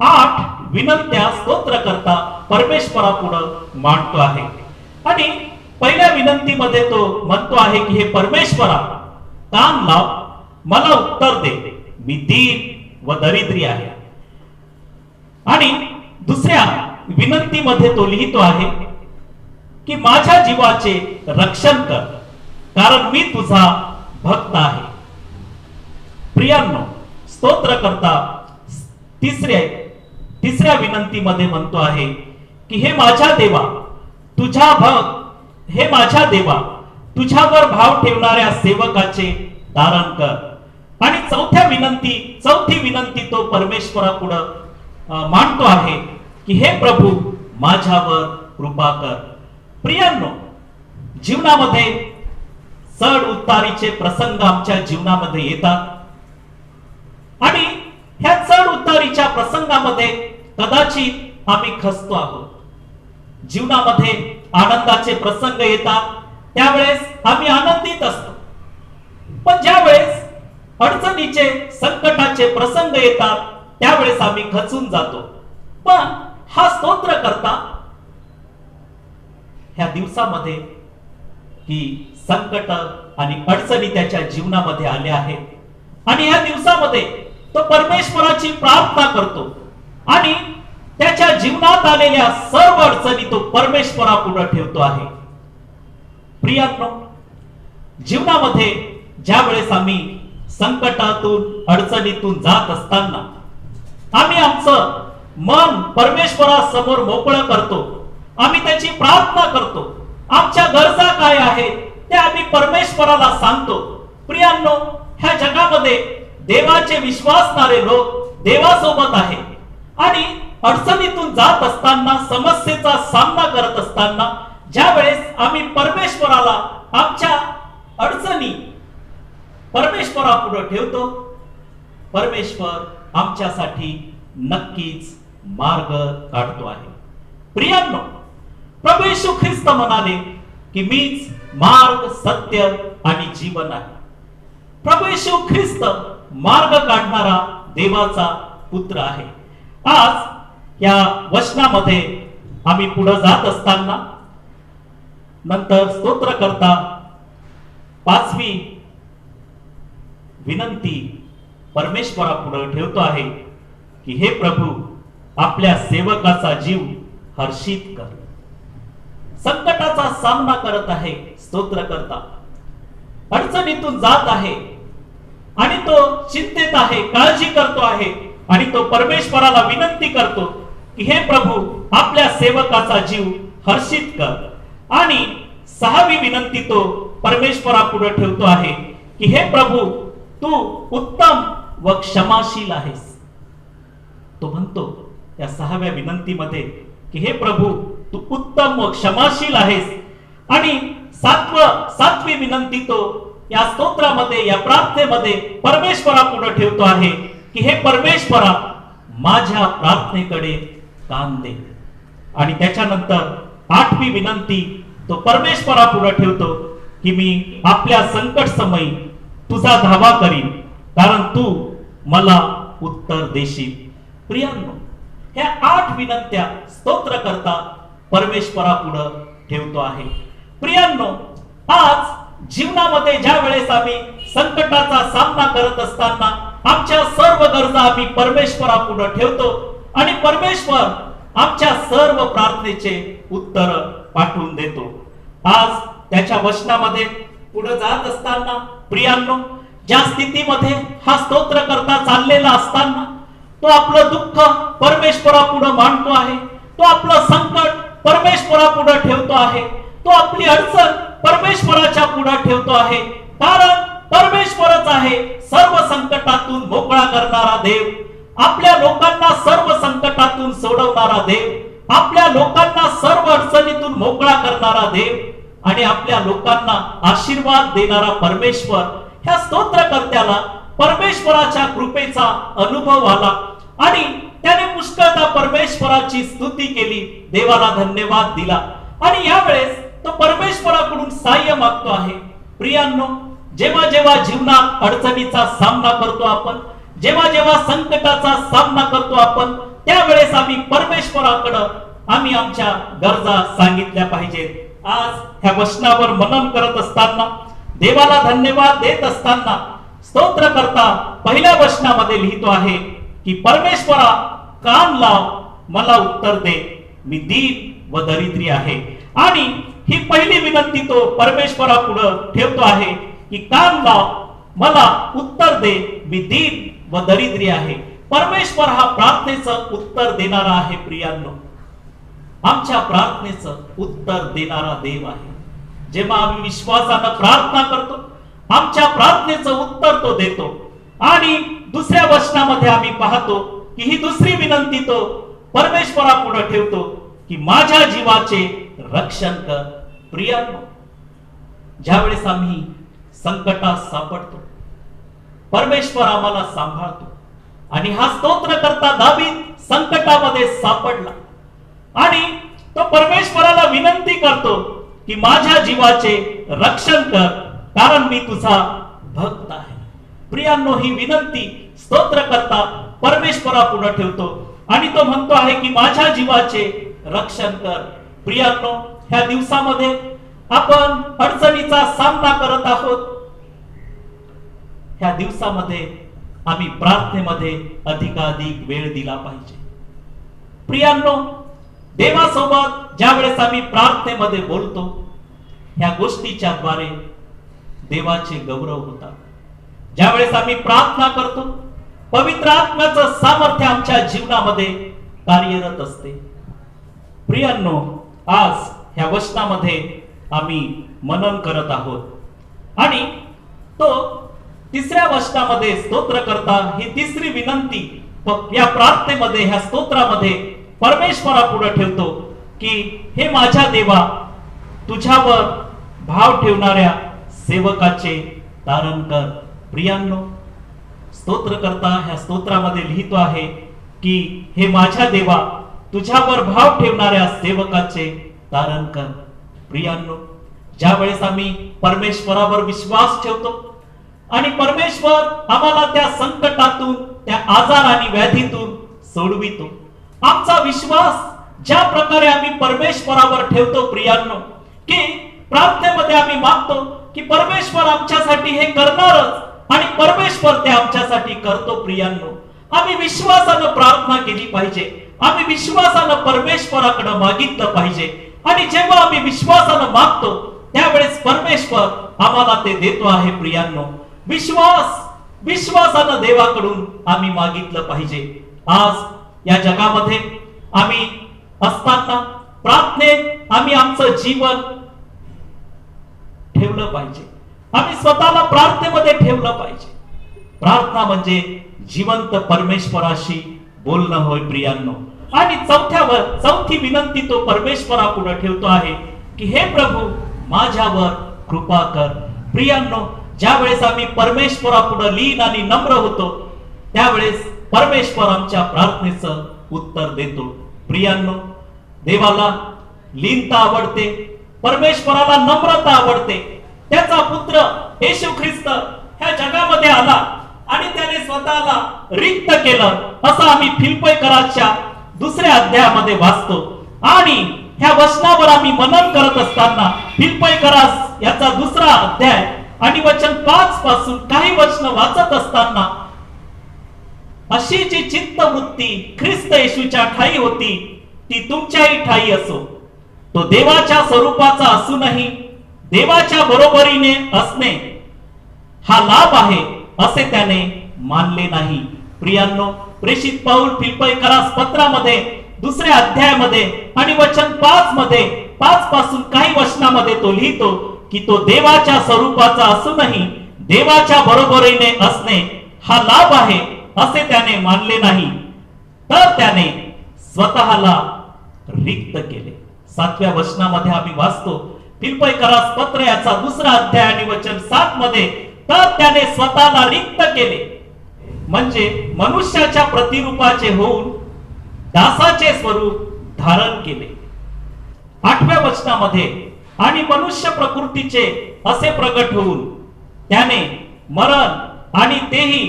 8 विनंत्या स्तोत्र करता परमेश्वरापुढे मांडतो आहे. आणि पहिल्या विनंतीमध्ये तो म्हणतो आहे की हे परमेश्वरा, कान लाव, मला उत्तर दे. मी दीन व दरिद्री आहे. आणि दुसऱ्या विनंतीमध्ये तो लिहितो आहे की माझ्या जीवाचे रक्षण कर, कारण मी तुझा भक्त आहे. प्रियांनो, स्तोत्र करता तिसऱ्या विनंतीमध्ये म्हणतो आहे की हे माझ्या देवा, तुझ्यावर भाव ठेवणाऱ्या सेवकाचे धारण कर. आणि चौथी विनंती तो परमेश्वरापुढे मांडतो आहे की हे प्रभू, माझ्यावर कृपा कर. प्रियांनो, जीवनामध्ये चढ उतारीचे प्रसंग आमच्या जीवनामध्ये येतात आणि ह्या चढ उतारीच्या प्रसंगामध्ये कदाचित आम्ही खचतो आहोत. जीवनामध्ये आनंदाचे प्रसंग येतात त्यावेळेस आम्ही आनंदित असतो, पण ज्यावेळेस अडचणीचे, संकटाचे प्रसंग येतात त्यावेळेस आम्ही खचून जातो. पण हा स्तोत्र करता ह्या दिवसामध्ये की संकट आणि अडचणी त्याच्या जीवनामध्ये आल्या आहेत आणि ह्या दिवसामध्ये तो परमेश्वराची प्रार्थना करतो आणि त्याच्या जीवनात आलेल्या सर्व अडचणी तो परमेश्वरापुढे ठेवतो आहे. प्रियांनो, जीवनामध्ये ज्या वेळेस आम्ही संकटातून, अडचणीतून जात असताना आम्ही आमचं मन परमेश्वरासमोर मोकळं करतो. आम्ही त्याची प्रार्थना करतो. आमच्या गरजा काय आहेत ते आम्ही परमेश्वराला सांगतो. प्रियांनो, ह्या जगामध्ये देवाचे विश्वासणारे लोक देवासोबत आहेत आणि अडचणीतून जात असताना, समस्येचा सामना करत असताना ज्या वेळेस आम्ही परमेश्वराला आमच्या अडचणी परमेश्वरापुढे ठेवतो, परमेश्वर आमच्यासाठी नक्कीच मार्ग काढतो आहे. प्रियांनो, प्रभू येशू ख्रिस्त म्हणाले की मीच मार्ग, सत्य आणि जीवन आहे. प्रभू येशू ख्रिस्त मार्ग काढणारा देवाचा पुत्र आहे. आज या वचनामध्ये आम्ही पुढे जात असताना नंतर स्तोत्र करता 5वी विनंती परमेश्वरापुढे ठेवतो आहे की हे प्रभू, आपल्या सेवकाचा जीव हर्षित कर. संकटाचा सामना करत आहे स्तोत्र करता, अडचणीतून जात आहे आणि तो चिंतेत आहे, काळजी करतो आहे आणि तो परमेश्वराला विनंती करतो की हे प्रभू, आपल्या सेवकाचा जीव हर्षित कर. आणि 6वी विनंती तो परमेश्वरापुढे ठेवतो आहे की हे प्रभू, तू उत्तम व क्षमाशील आहेस. तो म्हणतो या 6व्या विनंतीमध्ये की हे प्रभू, तू उत्तम व क्षमाशील आहेस. आणि 7वी विनंती तो या स्तोत्रामध्ये, या प्रार्थनेमध्ये परमेश्वरापुढे ठेवतो आहे की हे परमेश्वरा, माझ्या प्रार्थनेकडे कान दे. आणि त्याच्यानंतर 8वी विनंती तो परमेश्वरापुढे ठेवतो की मी आपल्या संकट समयी तुझा धावा करीन, कारण तू मला उत्तर देशील. प्रियांनो, ह्या 8 विनंत्या स्तोत्र करता परमेश्वरापुढे ठेवतो आहे. प्रियांनो, आज जीवनामध्ये ज्या वेळेस आम्ही संकटाचा सामना करत असताना आमच्या सर्व गरजा आम्ही परमेश्वरापुढे ठेवतो आणि परमेश्वर आमच्या सर्व प्रार्थनेचे उत्तर पाठवून देतो. आज त्याच्या वचनामध्ये पुढे जात असताना प्रियांनो, ज्या स्थितीमध्ये हा स्तोत्र करता चाललेला असताना तो आपलं दुःख परमेश्वरापुढे मांडतो आहे, तो आपलं संकट परमेश्वरापुढे ठेवतो आहे, तो आपली अडचण परमेश्वराच्या पुढे ठेवतो आहे. कारण परमेश्वरच आहे सर्व संकटातून मोकळा करणारा देव, आपल्या लोकांना सर्व संकटातून सोडवणारा देव, आपल्या लोकांना सर्व अडचणीतून मोकळा करणारा देव आणि आपल्या लोकांना आशीर्वाद देणारा परमेश्वर. ह्या स्तोत्रकर्त्याला परमेश्वराच्या कृपेचा अनुभव आला आणि त्याने पुष्कळदा परमेश्वराची स्तुती केली, देवाला धन्यवाद दिला आणि यावेळेस तो परमेश्वराकडून सहाय्य मागतो आहे. प्रियांनो, जेव्हा जेव्हा जीवनात अडचणीचा सामना करतो आपण, जेव्हा जेव्हा संकटाचा सामना करतो आपण, त्यावेळेस आम्ही परमेश्वराकडे आम्ही आमच्या गरजा सांगितल्या पाहिजेत. आज ह्या वचनावर मनन करत असताना, देवाला धन्यवाद देत असताना स्तोत्र करता पहिल्या वचनामध्ये लिहितो आहे की परमेश्वरा, कान लाव, मला उत्तर दे, मी दीन व दरिद्री आहे. आणि ही पहिली विनंती तो परमेश्वरापुढे ठेवतो आहे की कान लाव, मला उत्तर दे, मी दीन व दरिद्री आहे. परमेश्वर हा प्रार्थनेचं उत्तर देणारा आहे. प्रियांनो, आमच्या प्रार्थनेचं उत्तर देणारा देव आहे. जेव्हा आम्ही विश्वासानं प्रार्थना करतो, आमच्या प्रार्थनेचं उत्तर तो देतो. आणि दुसऱ्या वचनामध्ये आम्ही पाहतो की ही दुसरी विनंती तो परमेश्वरापुढे ठेवतो की माझ्या जीवाचे रक्षण कर. प्रियांनो, ज्यावेळेस आम्ही संकटात सापडतो, परमेश्वर आम्हाला सांभाळतो. आणि हा स्तोत्र करता दावीद संकटामध्ये सापडला आणि तो परमेश्वराला विनंती करतो की माझ्या जीवाचे रक्षण कर, कारण मी तुझा भक्त आहे. प्रियांनो, ही विनंती स्तोत्र करता परमेश्वरापुढे ठेवतो आणि तो म्हणतो आहे की माझ्या जीवाचे रक्षण कर. प्रियांनो, ह्या दिवसामध्ये आपण अडचणीचा सामना करत आहोत. ह्या दिवसामध्ये आम्ही प्रार्थनेमध्ये अधिकाधिक वेळ दिला पाहिजे. प्रियांनो, देवासोबत ज्या वेळेस आम्ही प्रार्थनेमध्ये बोलतो, ह्या गोष्टीच्या द्वारे देवाचे गौरव होतात. ज्या वेळेस आम्ही प्रार्थना करतो, पवित्र आत्म्याचं सामर्थ्य आमच्या जीवनामध्ये कार्यरत असते. प्रियांनो, आज ह्या वचनामध्ये आम्ही मनन करत आहोत आणि तो तिसऱ्या वचनामध्ये स्तोत्र करता ही तिसरी विनंती या प्रार्थनेमध्ये, ह्या स्तोत्रामध्ये परमेश्वरापुढे ठेवतो की हे माझ्या देवा, तुझ्यावर भाव ठेवणाऱ्या सेवकाचे तारण कर. प्रियांनो, स्तोत्र करता ह्या स्तोत्रामध्ये लिहितो आहे की हे माझ्या देवा, तुझ्यावर भाव ठेवणाऱ्या सेवकाचे तारण कर. प्रियांनो, ज्या वेळेस आम्ही परमेश्वरावर विश्वास ठेवतो आणि परमेश्वर आम्हाला त्या संकटातून, त्या आजार आणि व्याधीतून सोडवितो, आमचा विश्वास ज्या प्रकारे आम्ही परमेश्वरावर ठेवतो प्रियांनो, की प्रार्थनेमध्ये आम्ही मागतो की परमेश्वर आमच्यासाठी हे करणारच आणि परमेश्वर ते आमच्यासाठी करतो. प्रियांनो, आम्ही विश्वासानं प्रार्थना केली पाहिजे, आम्ही विश्वासानं परमेश्वराकडे मागितलं पाहिजे आणि जेव्हा आम्ही विश्वासानं मागतो त्यावेळेस परमेश्वर आम्हाला ते देतो आहे. प्रियांनो, विश्वास विश्वासानं देवाकडून आम्ही मागितलं पाहिजे. आज या जगामध्ये आम्ही असताना प्रार्थनेत आम्ही आमचं जीवन ठेवलं पाहिजे. आम्ही स्वतःला प्रार्थनेमध्ये ठेवलं पाहिजे. प्रार्थना म्हणजे जिवंत परमेश्वराशी बोलणं होय प्रियांनो. आणि चौथी विनंती तो परमेश्वरापुढे ठेवतो आहे की हे प्रभू माझ्यावर कृपा कर. प्रियांनो, ज्या वेळेस आम्ही परमेश्वरापुढे लीन आणि नम्र होतो त्यावेळेस परमेश्वर आमच्या प्रार्थनेचं उत्तर देतो. प्रियांनो, देवाला लीनता आवडते, परमेश्वराला नम्रता आवडते. त्याचा पुत्र येशू ख्रिस्त ह्या जगामध्ये आला आणि त्याने स्वतःला रिक्त केलं असं आम्ही फिलिप्पीकराच्या 2 अध्यायामध्ये वाचतो. आणि ह्या वचनावर आम्ही मनन करत असताना फिलिप्पीकरास याचा 2 अध्याय आणि वचन 5 पासून काही वचन वाचत असताना अशी जी चित्तवृत्ती ख्रिस्त येशूच्या ठाई होती ती तुमच्याही ठाई असो. तो देवाच्या स्वरूपाचा असूनही देवाच्या बरोबरीने असणे हा लाभ आहे असे त्याने मानले नाही. प्रियांनो, प्रेषित पाऊल फिलिप्पीकरास पत्रामध्ये 2 अध्यायामध्ये आणि वचन 5 मध्ये 5 पासून काही वचनामध्ये तो लिहितो की तो देवाच्या स्वरूपाचा असूनही देवाच्या बरोबरीने असणे हा लाभ आहे असे त्याने मानले नाही, तर त्याने स्वतःला रिक्त केले. 7व्या वचनामध्ये आम्ही वाचतो फिलिप्पीकरास पत्र याचा 2 अध्याय आणि वचन 7 मध्ये, तर त्याने स्वतःला रिक्त केले म्हणजे मनुष्याच्या प्रतिरूपाचे होऊन दासाचे स्वरूप धारण केले. 8व्या वचनामध्ये आणि मनुष्य प्रकृतीचे असे प्रगट होऊन त्याने मरण आणि तेही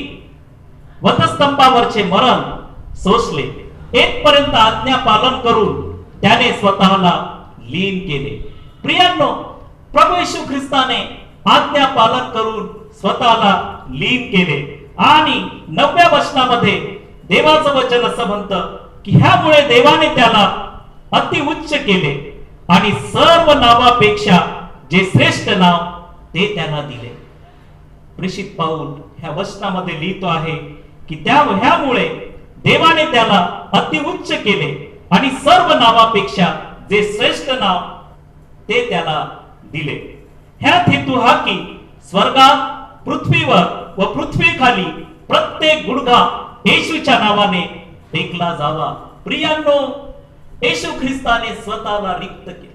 वधस्तंभावरचे मरण सोसले. येथपर्यंत आज्ञा पालन करून त्याने स्वतःला लीन केले. प्रियांनो, प्रभू येशू ख्रिस्ताने आज्ञा पालन करून स्वतःला लीन केले. आणि 9व्या वचनामध्ये देवाचं वचन असं म्हणतं की ह्यामुळे देवाने त्याला अति उच्च केले आणि सर्व नावापेक्षा जे श्रेष्ठ नाव ते त्यांना दिले. प्रेषित पाऊल ह्या वचनामध्ये लिहितो आहे की ह्यामुळे देवाने त्याला अति उच्च केले आणि सर्व नावापेक्षा जे श्रेष्ठ नाव ते त्याला दिले. ह्यात हेतू हा की स्वर्गात, पृथ्वीवर व पृथ्वीखाली प्रत्येक गुडघा येशूच्या नावाने टेकला जावा. प्रियांनो, येशू ख्रिस्ताने स्वतःला रिक्त केले.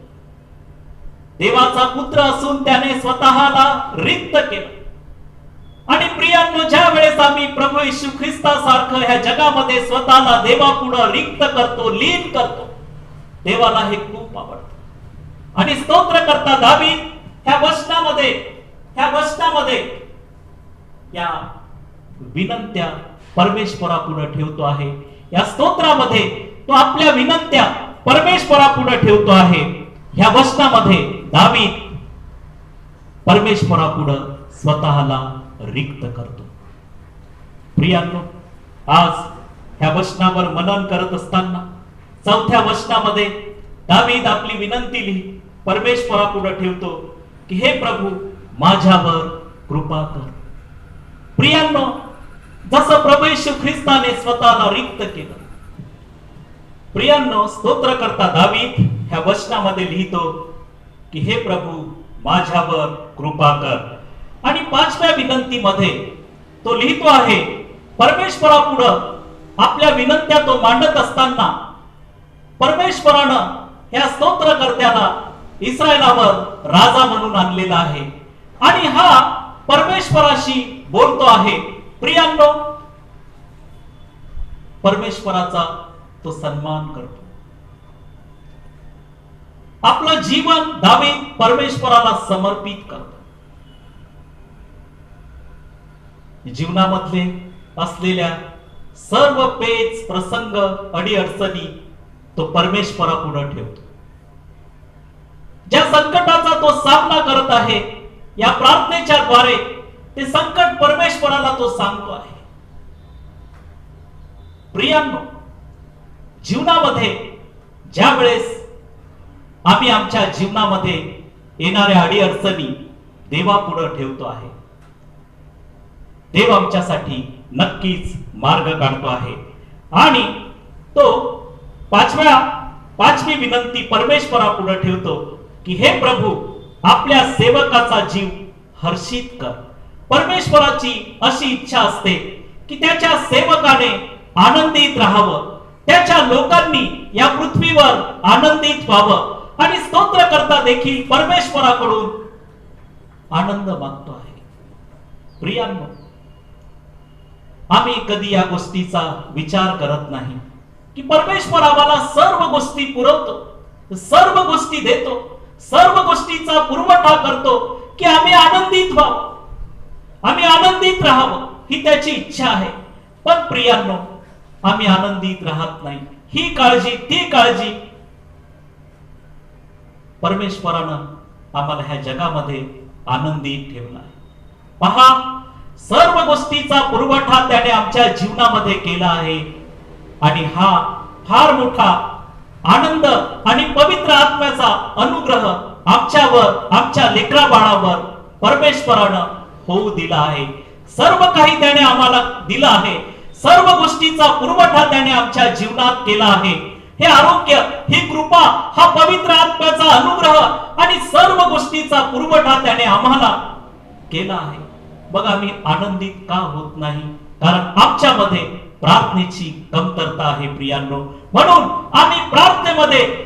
देवाचा पुत्र असून त्याने स्वतःला रिक्त केलं. आणि प्रियांनो, ज्या वेळेस आम्ही प्रभू येशू ख्रिस्तासारखं ह्या जगामध्ये स्वतःला देवापुढे रिक्त करतो, लीन करतो, देवाला हे खूप आवडतं. आणि स्तोत्रकर्ता दावीद ह्या वचनामध्ये या विनंत्या परमेश्वरापुढे ठेवतो आहे. या स्तोत्रामध्ये तो आपल्या विनंत्या परमेश्वरापुढे ठेवतो आहे. ह्या वचनामध्ये दावीद परमेश्वरापुढे स्वतःला रिक्त करतो. प्रियांनो, आज ह्या वचनावर मनन करत असताना 4थ्या वचनामध्ये दावीद आपली विनंती परमेश्वरापुढे ठेवतो की हे प्रभू माझ्यावर कृपा कर. प्रियांनो, जसं प्रभू येशू ख्रिस्ताने स्वतःला रिक्त केलं, प्रियांनो, स्तोत्रकर्ता दावीद ह्या वचनामध्ये लिहितो की हे प्रभू माझ्यावर कृपा कर. आणि 5व्या विनंतीमध्ये तो लिहितो आहे परमेश्वरापुढे आपल्या विनंत्या तो मांडत असताना परमेश्वरानं ह्या स्तोत्रकर्त्याला इस्रायलावर राजा म्हणून आणलेला आहे आणि हा परमेश्वराशी बोलतो आहे. प्रियांनो, परमेश्वराचा तो सन्मान करतो. आपलं जीवन दावीद परमेश्वराला समर्पित करतो. जीवनामध्ये असलेल्या सर्व पेच, प्रसंग, अडीअडचणी तो परमेश्वरापुढे ठेवतो. ज्या संकटाचा तो सामना करत आहे या प्रार्थनेच्या द्वारे ते संकट परमेश्वराला तो सांगतो आहे. प्रियांनो, जीवनामध्ये ज्या वेळेस आम्ही आमच्या जीवनामध्ये येणाऱ्या अडीअडचणी देवापुढे ठेवतो आहे, देव आमच्यासाठी नक्कीच मार्ग काढतो आहे. आणि तो पाचवी विनंती परमेश्वरापुढे ठेवतो की हे प्रभू, आपल्या सेवकाचा जीव हर्षित कर. परमेश्वराची अशी इच्छा असते की त्याच्या सेवकाने आनंदित राहावं, त्याच्या लोकांनी या पृथ्वीवर आनंदित व्हावं. आणि स्तोत्रकर्ता देखील परमेश्वराकडून आनंद मागतो आहे. प्रियांनो, आम्ही कधी या गोष्टीचा विचार करत नाही की परमेश्वर आम्हाला सर्व गोष्टी पुरवतो, सर्व गोष्टी देतो, सर्व गोष्टीचा पुरवठा करतो की आम्ही आनंदित व्हावं, आम्ही आनंदित राहावं, ही त्याची इच्छा आहे. पण प्रियांनो, आम्ही आनंदित राहत नाही. ही काळजी, ती काळजी परमेश्वरानं आम्हाला ह्या जगामध्ये आनंदित ठेवला आहे. पहा, सर्व गोष्टीचा पुरवठा त्याने आमच्या जीवनामध्ये केला आहे. आणि हा फार मोठा आनंद आणि पवित्र आत्म्याचा अनुग्रह आमच्यावर, आमच्या लेकरा बाळावर परमेश्वरानं होऊ दिला आहे. सर्व काही त्याने आम्हाला दिलं आहे. सर्व गोष्टीचा पुरवठा त्याने आमच्या जीवनात केला आहे. हे आरोग्य, ही कृपा, हा पवित्र आत्म्याचा अनुग्रह आणि सर्व गोष्टीचा पुरवठा त्याने आम्हाला केला आहे. बघा, आम्ही आनंदित का होत नाही? कारण आमच्यामध्ये प्रार्थनेची कमतरता आहे प्रियांनो. म्हणून आम्ही प्रार्थनेमध्ये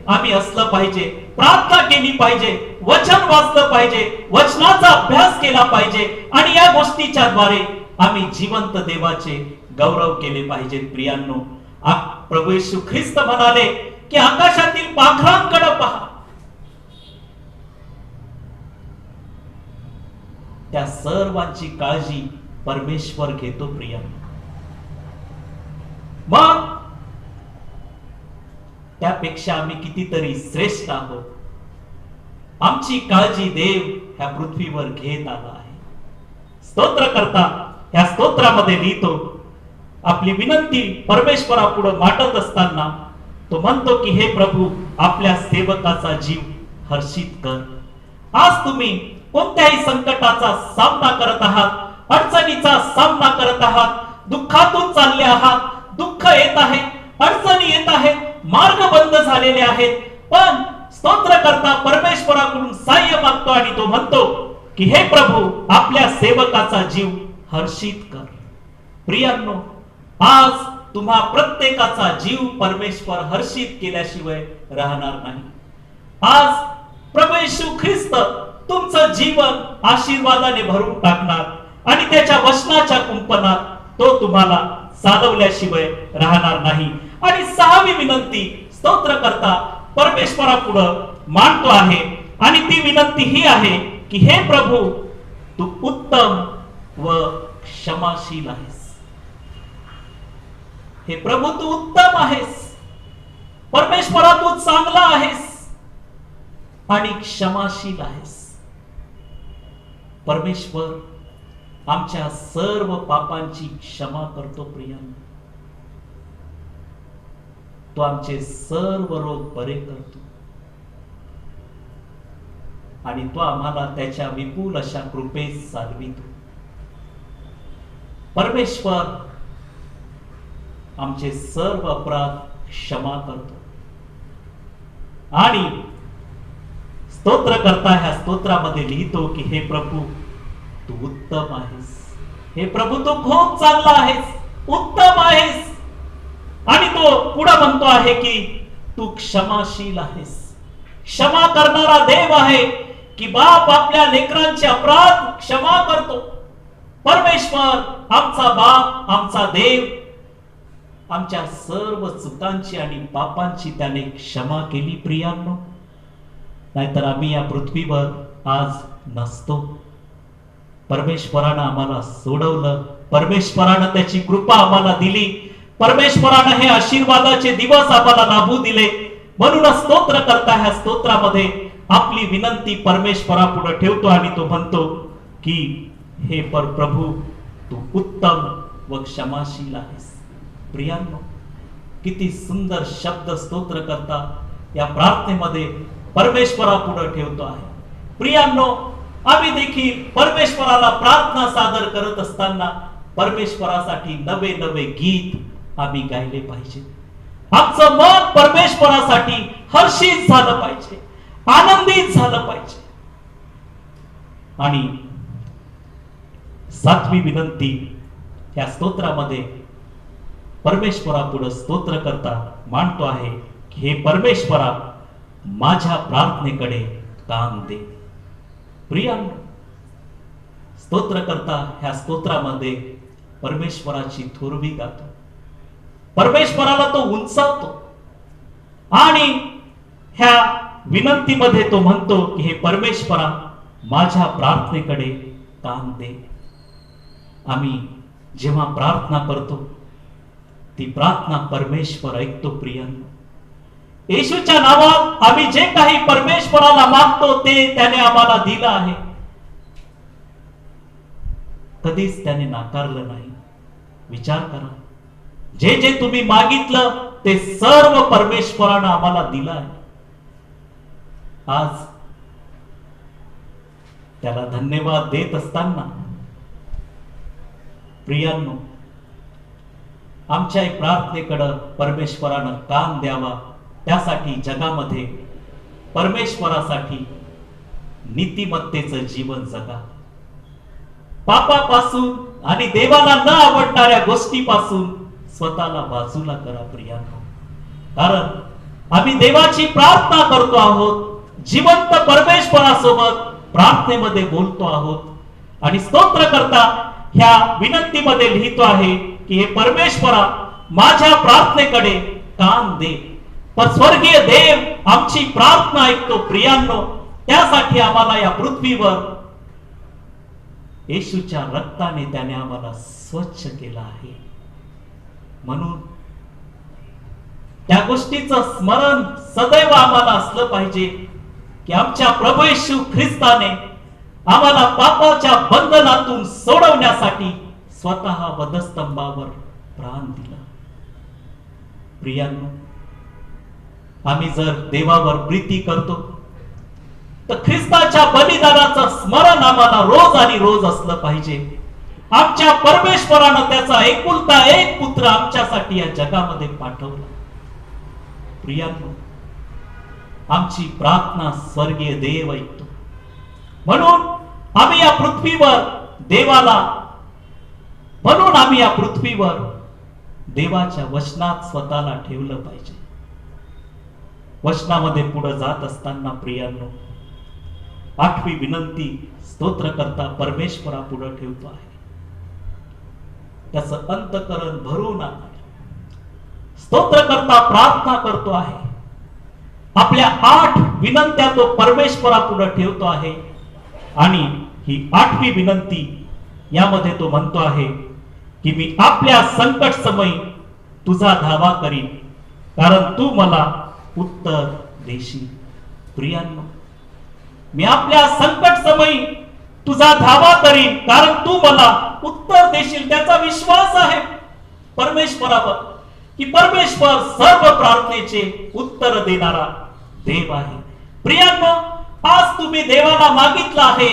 आम्ही असलं पाहिजे, प्रार्थना केली पाहिजे, वचन वाचलं पाहिजे, वचनाचा अभ्यास केला पाहिजे आणि या गोष्टीच्या द्वारे आम्ही जिवंत देवाचे गौरव केले पाहिजेत. प्रियांनो, प्रभू येशू ख्रिस्त म्हणाले की आकाशातील पाखरांकडे पहा, त्या सर्वांची काळजी परमेश्वर घेतो. प्रियांनो, मग त्यापेक्षा आम्ही कितीतरी श्रेष्ठ आहोत. आमची काळजी देव ह्या पृथ्वीवर घेत आला आहे. स्तोत्रकर्ता ह्या स्तोत्रामध्ये लिहितो, आपली विनंती परमेश्वरापुढे मांडत असताना तो म्हणतो की हे प्रभू, आपल्या सेवकाचा जीव हर्षित कर. आज तुम्ही कोणत्याही संकटाचा सामना करत आहात, अडचणीचा सामना करत आहात, दुःखातून चालले आहात, दुःख येत आहे, अडचणी येत आहेत, मार्ग बंद झालेले आहेत, पण स्तोत्रकर्ता परमेश्वराकडून सहाय्य मागतो आणि तो म्हणतो की हे प्रभू, आपल्या सेवकाचा जीव हर्षित कर. प्रियांनो, आज तुम्हा प्रत्येकाचा जीव परमेश्वर हर्षित केल्याशिवाय राहणार नाही. आज प्रभू येशू ख्रिस्त तुमचं जीवन आशीर्वादाने भरून टाकणार आणि त्याच्या वचनाच्या कुंपणात तो तुम्हाला साधवल्याशिवाय राहणार नाही. आणि सहावी विनंती स्तोत्रकर्ता परमेश्वरापुढे मांडतो आहे आणि ती विनंती ही आहे की हे प्रभू, तू उत्तम व क्षमाशील आहेस. हे प्रभू, तू उत्तम आहेस. परमेश्वरा, तू चांगला आहेस आणि क्षमाशील आहेस. परमेश्वर आमच्या सर्व पापांची क्षमा करतो. प्रियांनो, तो आमचे सर्व रोग बरे करतो आणि तो आम्हाला त्याच्या विपुल अशा कृपेत चालवितो. परमेश्वर आमचे सर्व अपराध क्षमा करतो. आणि स्तोत्रकर्ता ह्या स्तोत्रामध्ये लिहितो की हे प्रभू, तू उत्तम आहेस. हे प्रभू, तू खूप चांगला आहेस, उत्तम आहेस. आणि तो पुढे म्हणतो आहे की तू क्षमाशील आहेस. क्षमा करणारा देव आहे की बाप आपल्या लेकरांचे अपराध क्षमा करतो. परमेश्वर आमचा बाप, आमचा देव, आमच्या सर्व चुकांची आणि पापांची त्याने क्षमा केली. प्रियांनो, नाहीतर आम्ही या पृथ्वीवर आज नसतो. परमेश्वरानं आम्हाला सोडवलं, परमेश्वरानं त्याची कृपा आम्हाला दिली, परमेश्वरानं हे आशीर्वादाचे दिवस आम्हाला लाभू दिले. म्हणूनच स्तोत्रकर्ता ह्या स्तोत्रामध्ये आपली विनंती परमेश्वरापुढे ठेवतो आणि तो म्हणतो की हे प्रभू, तू उत्तम व क्षमाशील आहेस. प्रियांनो, किती सुंदर शब्द स्तोत्रकर्ता या प्रार्थनेमध्ये परमेश्वरापुढे ठेवतो आहे. प्रियांनो, आम्ही देखील परमेश्वराला प्रार्थना सादर करत असताना परमेश्वरासाठी नवे नवे गीत आम्ही गायले पाहिजे. आमचं मन परमेश्वरासाठी हर्षित झालं पाहिजे, आनंदित झालं पाहिजे. आणि 7वी विनंती या स्तोत्रामध्ये परमेश्वरापुढे स्तोत्र करता मांडतो आहे की हे परमेश्वरा, माझ्या प्रार्थनेकडे कान दे. प्रियांनो, स्तोत्र करता ह्या स्तोत्रामध्ये परमेश्वराची थोरवी गातो, परमेश्वराला तो उंचावतो आणि ह्या विनंतीमध्ये तो म्हणतो की हे परमेश्वरा, माझ्या प्रार्थनेकडे कान दे. आम्ही जेव्हा प्रार्थना करतो ती प्रार्थना परमेश्वर ऐकतो. प्रियांनो, येशूच्या नावात आम्ही जे काही परमेश्वराला मागतो ते त्याने आम्हाला दिलं आहे. कधीच त्याने नाकारलं नाही. विचार करा, जे जे तुम्ही मागितलं ते सर्व परमेश्वरानं आम्हाला दिलं आहे. आज त्याला धन्यवाद देत असताना प्रियांनो, आमच्या प्रार्थनेकडं परमेश्वरानं कान द्यावा, त्यासाठी जगामध्ये परमेश्वरासाठी नीतिमत्तेचं जीवन जगा. पापापासून आणि देवाला न आवडणाऱ्या गोष्टीपासून स्वतःला बाजूला करा. प्रियांनो, कारण आम्ही देवाची प्रार्थना करतो आहोत, जिवंत परमेश्वरासोबत प्रार्थनेमध्ये बोलतो आहोत. आणि स्तोत्र करता ह्या विनंतीमध्ये लिहितो आहे की हे परमेश्वरा, माझ्या प्रार्थनेकडे कान दे. पण स्वर्गीय देव आमची प्रार्थना ऐकतो. प्रियांनो, त्यासाठी आम्हाला या पृथ्वीवर येशूच्या रक्ताने त्याने आम्हाला स्वच्छ केलं आहे. म्हणून त्या गोष्टीचं स्मरण सदैव आम्हाला असलं पाहिजे की आमच्या प्रभू येशू ख्रिस्ताने आम्हाला पापाच्या बंधनातून सोडवण्यासाठी स्वतः वधस्तंभावर प्राण दिला. प्रियांनो, आम्ही जर देवावर प्रीती करतो तर ख्रिस्ताच्या बलिदानाचं स्मरण आम्हाला रोज आणि रोज असलं पाहिजे. आमच्या परमेश्वरानं त्याचा एकुलता एक पुत्र आमच्यासाठी या जगामध्ये पाठवला. प्रियांनो, आमची प्रार्थना स्वर्गीय देव ऐकतो. म्हणून आम्ही या पृथ्वीवर देवाच्या वचनात स्वतःला ठेवलं पाहिजे. वचनामध्ये पुढे जात असताना प्रियांनो, 8वी विनंती स्तोत्र करता परमेश्वरा पुढे ठेवतो आहे. त्याचं अंतःकरण भरून आणा. स्तोत्र करता प्रार्थना करतो आहे. आपल्या 8 विनंत्या तो परमेश्वरा पुढे ठेवतो आहे. आणि ही 8वी विनंती, यामध्ये तो म्हणतो आहे की मी आपल्या संकट समयी तुझा धावा करीन, कारण तू मला उत्तर देशील. प्रियांनो, मी आपल्या संकट समयी तुझा धावा करीन, कारण तू मला उत्तर देशील. त्याचा विश्वास आहे परमेश्वरावर की परमेश्वर सर्व प्रार्थनेचे उत्तर देणारा देव आहे. प्रियांनो, आज तुम्ही देवाला मागितलं आहे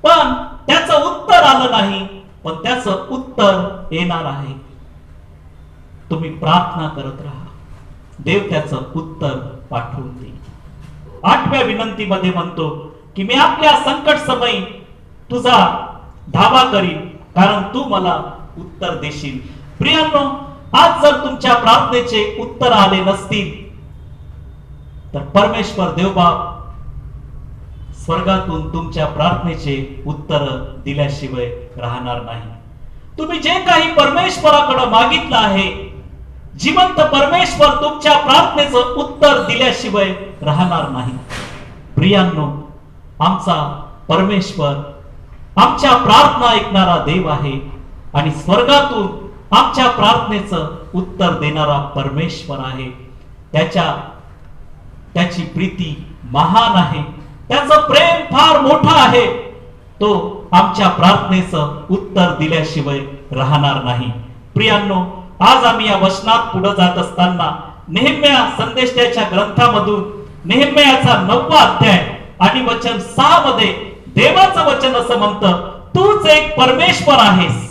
पण त्याचं उत्तर आलं नाही, पण त्याचं उत्तर येणार आहे. तुम्ही प्रार्थना करत राहा, देव त्याचं उत्तर पाठवून देईल. 8व्या विनंतीमध्ये म्हणतो की मी आपल्या संकट समयी तुझा धावा करीन, कारण तू मला उत्तर देशील. प्रियांनो, आज जर तुमच्या प्रार्थनेचे उत्तर आले नसतील तर परमेश्वर देवबाप स्वर्गातून तुमच्या प्रार्थनेचे उत्तर दिल्याशिवाय राहणार नाही. तुम्ही जे काही परमेश्वराकडे मागितलं आहे, जिवंत परमेश्वर तुमच्या प्रार्थनेचं उत्तर दिल्याशिवाय राहणार नाही. प्रियांनो, आमचा परमेश्वर आमच्या प्रार्थना ऐकणारा देव आहे आणि स्वर्गातून आमच्या प्रार्थनेचं उत्तर देणारा परमेश्वर आहे. त्याची प्रीती महान आहे, त्याचं प्रेम फार मोठं आहे. तो आमच्या प्रार्थनेचं उत्तर दिल्याशिवाय राहणार नाही. प्रियांनो, आज आम्ही या वचनात पुढे जात असताना नेहम्या संदेशाच्या ग्रंथामधून नेहम्याचा 9वा अध्याय आणि वचन 6 मध्ये देवाचं वचन असं म्हणतं, तूच एक परमेश्वर आहेस.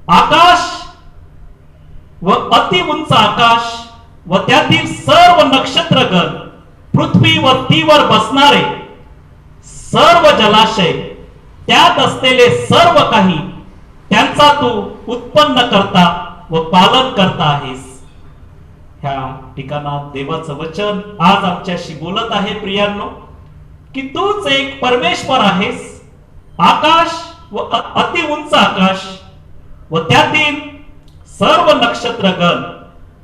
आकाश व अति उंच आकाश व त्यातील सर्व नक्षत्रगण, पृथ्वी व तीवर बसणारे सर्व जलाशय, त्यात असलेले सर्व काही, त्यांचा तू उत्पन्न करता व पालन करता आहेस. ह्या ठिकाणात देवाचं वचन आज आमच्याशी बोलत आहे प्रियांनो, की तूच एक परमेश्वर आहेस. आकाश व अति उंच आकाश व त्यातील सर्व नक्षत्रगण,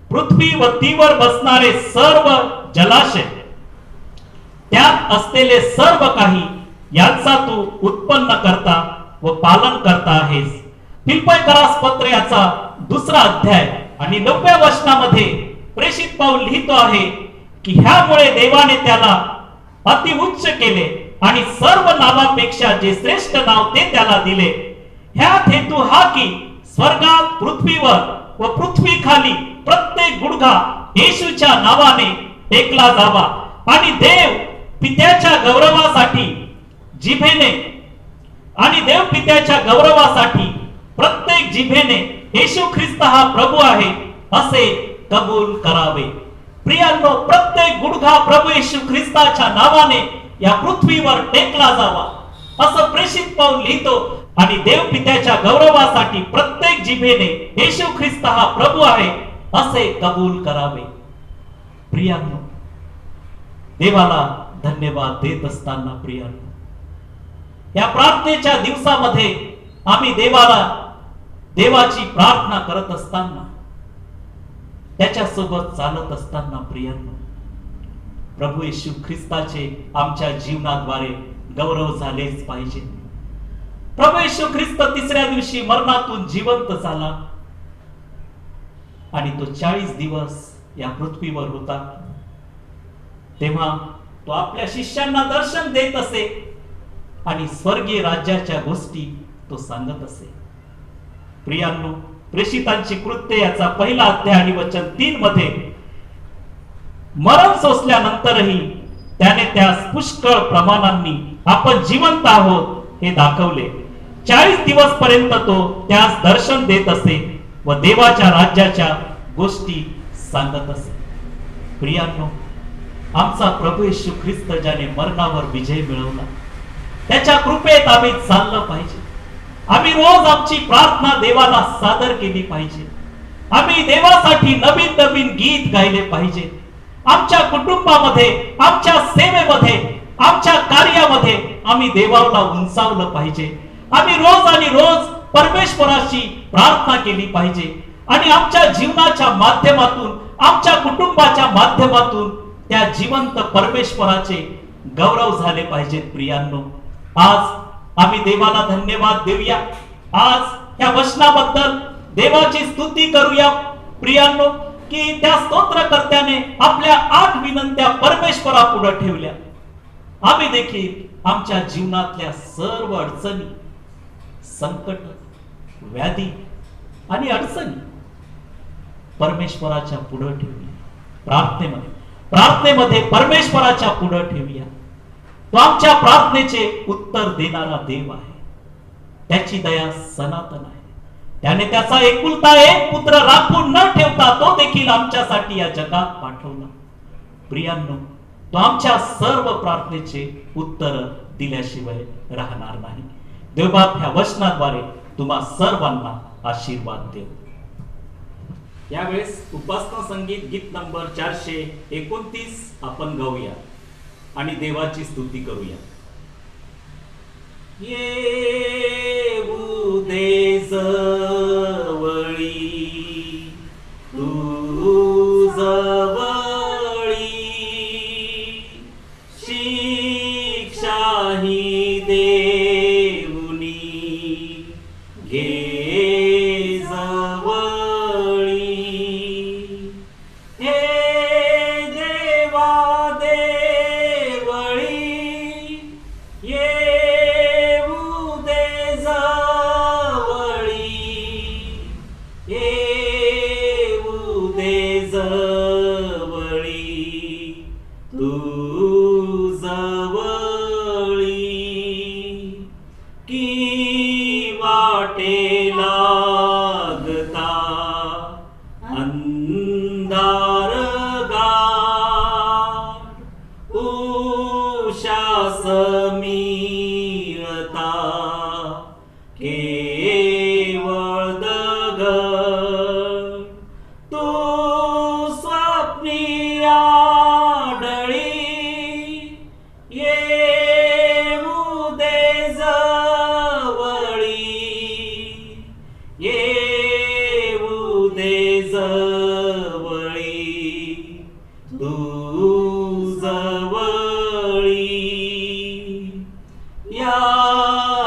पृथ्वी व तीवर बसणारे सर्व जलाशय, त्यात असलेले सर्व काही, यांचा तू उत्पन्न करता व पालन करता आहेस. फिलिप्पीकरास पत्र याचा 2 अध्याय आणि 9व्या वचनामध्ये प्रेषित पाऊल लिहितो आहे की ह्यामुळे देवाने त्याला अति उच्च केले आणि सर्व नावापेक्षा जे श्रेष्ठ नाव ते त्याला दिले. ह्यात हेतू हा की स्वर्गात, पृथ्वीवर व पृथ्वी खाली प्रत्येक गुडघा येशूच्या नावाने टेकला जावा आणि देव पित्याच्या गौरवासाठी जिभेने प्रत्येक जिभेने येशू ख्रिस्त हा प्रभू आहे असे कबूल करावे. प्रियांनो, प्रत्येक गुडघा प्रभू येशू ख्रिस्ताच्या नावाने या पृथ्वीवर टेकला जावा असं प्रेषित पाऊल लिहितो आणि देव पित्याच्या गौरवासाठी प्रत्येक जिभेने येशू ख्रिस्त हा प्रभू आहे असे कबूल करावे. प्रियांनो, देवाला धन्यवाद देत असताना प्रियांनो, या प्रार्थनेच्या दिवसामध्ये आम्ही देवाची प्रार्थना करत असताना, त्याच्यासोबत चालत असताना प्रियांनो, प्रभू येशू ख्रिस्ताचे आमच्या जीवनाद्वारे गौरव झालेच पाहिजे. प्रभू येशू ख्रिस्त 3ऱ्या दिवशी मरणातून जिवंत झाला आणि तो 40 दिवस या पृथ्वीवर होता. तेव्हा तो आपल्या शिष्यांना दर्शन देत असे आणि स्वर्गीय राज्याच्या गोष्टी तो सांगत असे. प्रियांनो, प्रेषितांची कृत्ये याचा 1 अध्याय आणि वचन 3 मध्ये मरण सोसल्यानंतरही त्याने त्यास पुष्कळ प्रमाणांनी आपण जिवंत आहोत हे दाखवले. 40 दिवस पर्यंत तो त्यास दर्शन देत असे व देवाच्या राज्याच्या गोष्टी सांगत असे. प्रियांनो, आमचा प्रभू येशू ख्रिस्त ज्याने मरणावर विजय मिळवला, त्याच्या कृपेत आम्ही चाललं पाहिजे. आम्ही रोज आमची प्रार्थना देवाला सादर केली पाहिजे. आम्ही देवासाठी नवीन नवीन गीत गायले पाहिजे. आमच्या कुटुंबामध्ये, आमच्या सेवेमध्ये, आमच्या कार्यामध्ये आम्ही देवाला उंचावलं पाहिजे. आम्ही रोज आणि रोज परमेश्वराशी प्रार्थना केली पाहिजे आणि आमच्या जीवनाच्या माध्यमातून, आमच्या कुटुंबाच्या माध्यमातून त्या जिवंत परमेश्वराचे गौरव झाले पाहिजेत. प्रियांनो, आज आम्ही देवाला धन्यवाद देऊया. आज या वचनाबद्दल देवाची स्तुती करूया प्रियांनो, की त्या स्तोत्रकर्त्याने आपल्या 8 विनंत्या परमेश्वरापुढे ठेवल्या. आम्ही देखील आमच्या जीवनातल्या सर्व अडचणी, संकट, व्याधी आणि अडचणी परमेश्वराच्या पुढे ठेवूया. प्रार्थनेमध्ये परमेश्वराच्या पुढे ठेवूया. तो आमच्या प्रार्थनेचे उत्तर देणारा देव आहे. त्याची दया सनातन आहे. त्याने त्याचा एकुलता एक पुत्र राखून न ठेवता तो देखील आमच्यासाठी या जगात पाठवला. प्रियांनो, तो आमच्या सर्व प्रार्थनेचे उत्तर दिल्याशिवाय राहणार नाही. देवबाप ह्या वचनाद्वारे तुम्हा सर्वांना आशीर्वाद देव. यावेळेस उपासना संगीत गीत नंबर 429 आपण गाऊया आणि देवाची स्तुती करूया. येऊ दे जवळी, तू जवळी, शिक्षाही देऊनी घे जवळी. हे देवा देवळी, येऊ दे जवळी, येऊ दे जवळी, तू जवळी. श्वास मिळता केवळ दगड तू स्वप्नी आढळी येऊ दे जवळी येऊ दे जवळी तू जवळी याकोबासारखा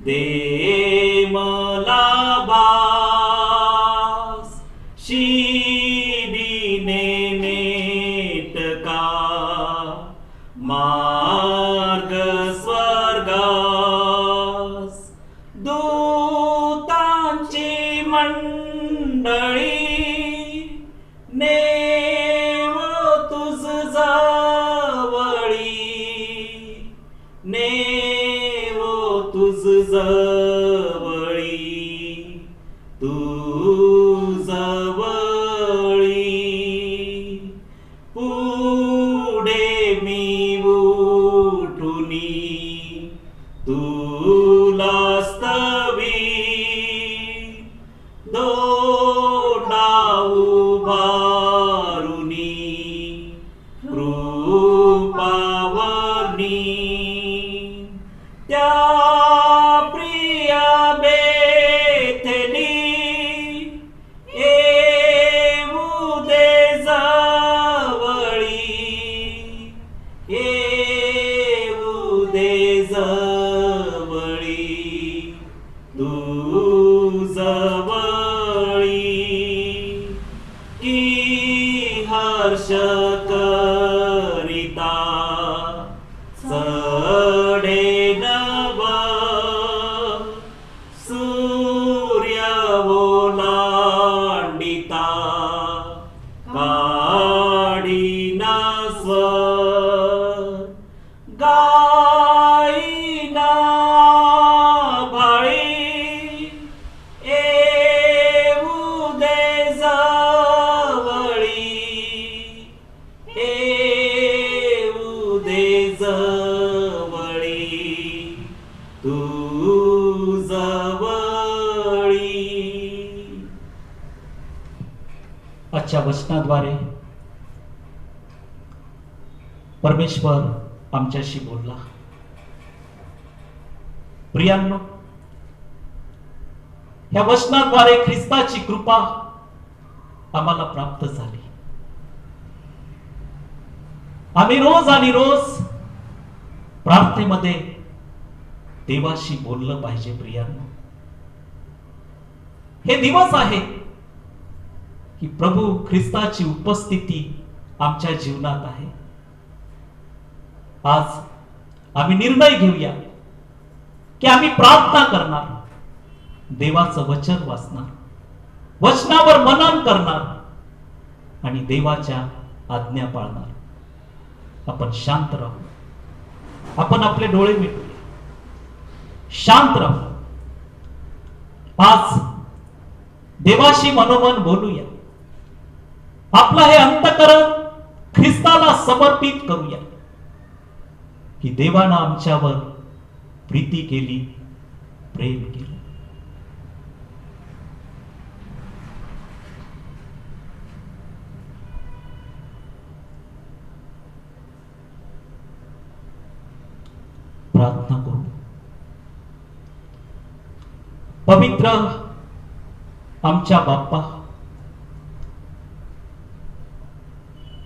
दे मला भास शिडीने नेटका मार्ग स्वर्गास दूतांची मंडळी नेव तुझ जवळी नेव तुझ जवळी तू जवळी पुढे मी उठुनी तुला स्तवी दोडा उभारुनी कृपावरनी त्या प्रिय बेथेली येऊ दे जवळी येऊ दे जवळी तू जवळी की हर्ष करिता चढे नभ सूर्य ओलांडिता काढीना स्वर गायीना भाळी येऊ दे जवळी येऊ दे जवळी तू जवळी. आजच्या वचनाद्वारे परमेश्वर आमच्याशी बोलला. प्रियांनो, ह्या वचनाद्वारे ख्रिस्ताची कृपा आम्हाला प्राप्त झाली. आम्ही रोज आणि रोज प्रार्थनेमध्ये देवाशी बोललं पाहिजे. प्रियांनो, हे दिवस आहे की प्रभू ख्रिस्ताची उपस्थिती आमच्या जीवनात आहे. आज आम्ही निर्णय घेऊया की आम्ही प्रार्थना करणार, देवाचं वचन वाचणार, वचनावर मनन करणार आणि देवाच्या आज्ञा पाळणार. आपण शांत राहू. आपण आपले डोळे मिटूया. शांत राहू. आज देवाशी मनोमन बोलूया. आपलं हे अंतःकरण ख्रिस्ताला समर्पित करूया की देवानं आमच्यावर प्रीती केली, प्रेम केलं. प्रार्थना करू. पवित्र आमच्या बाप्पा,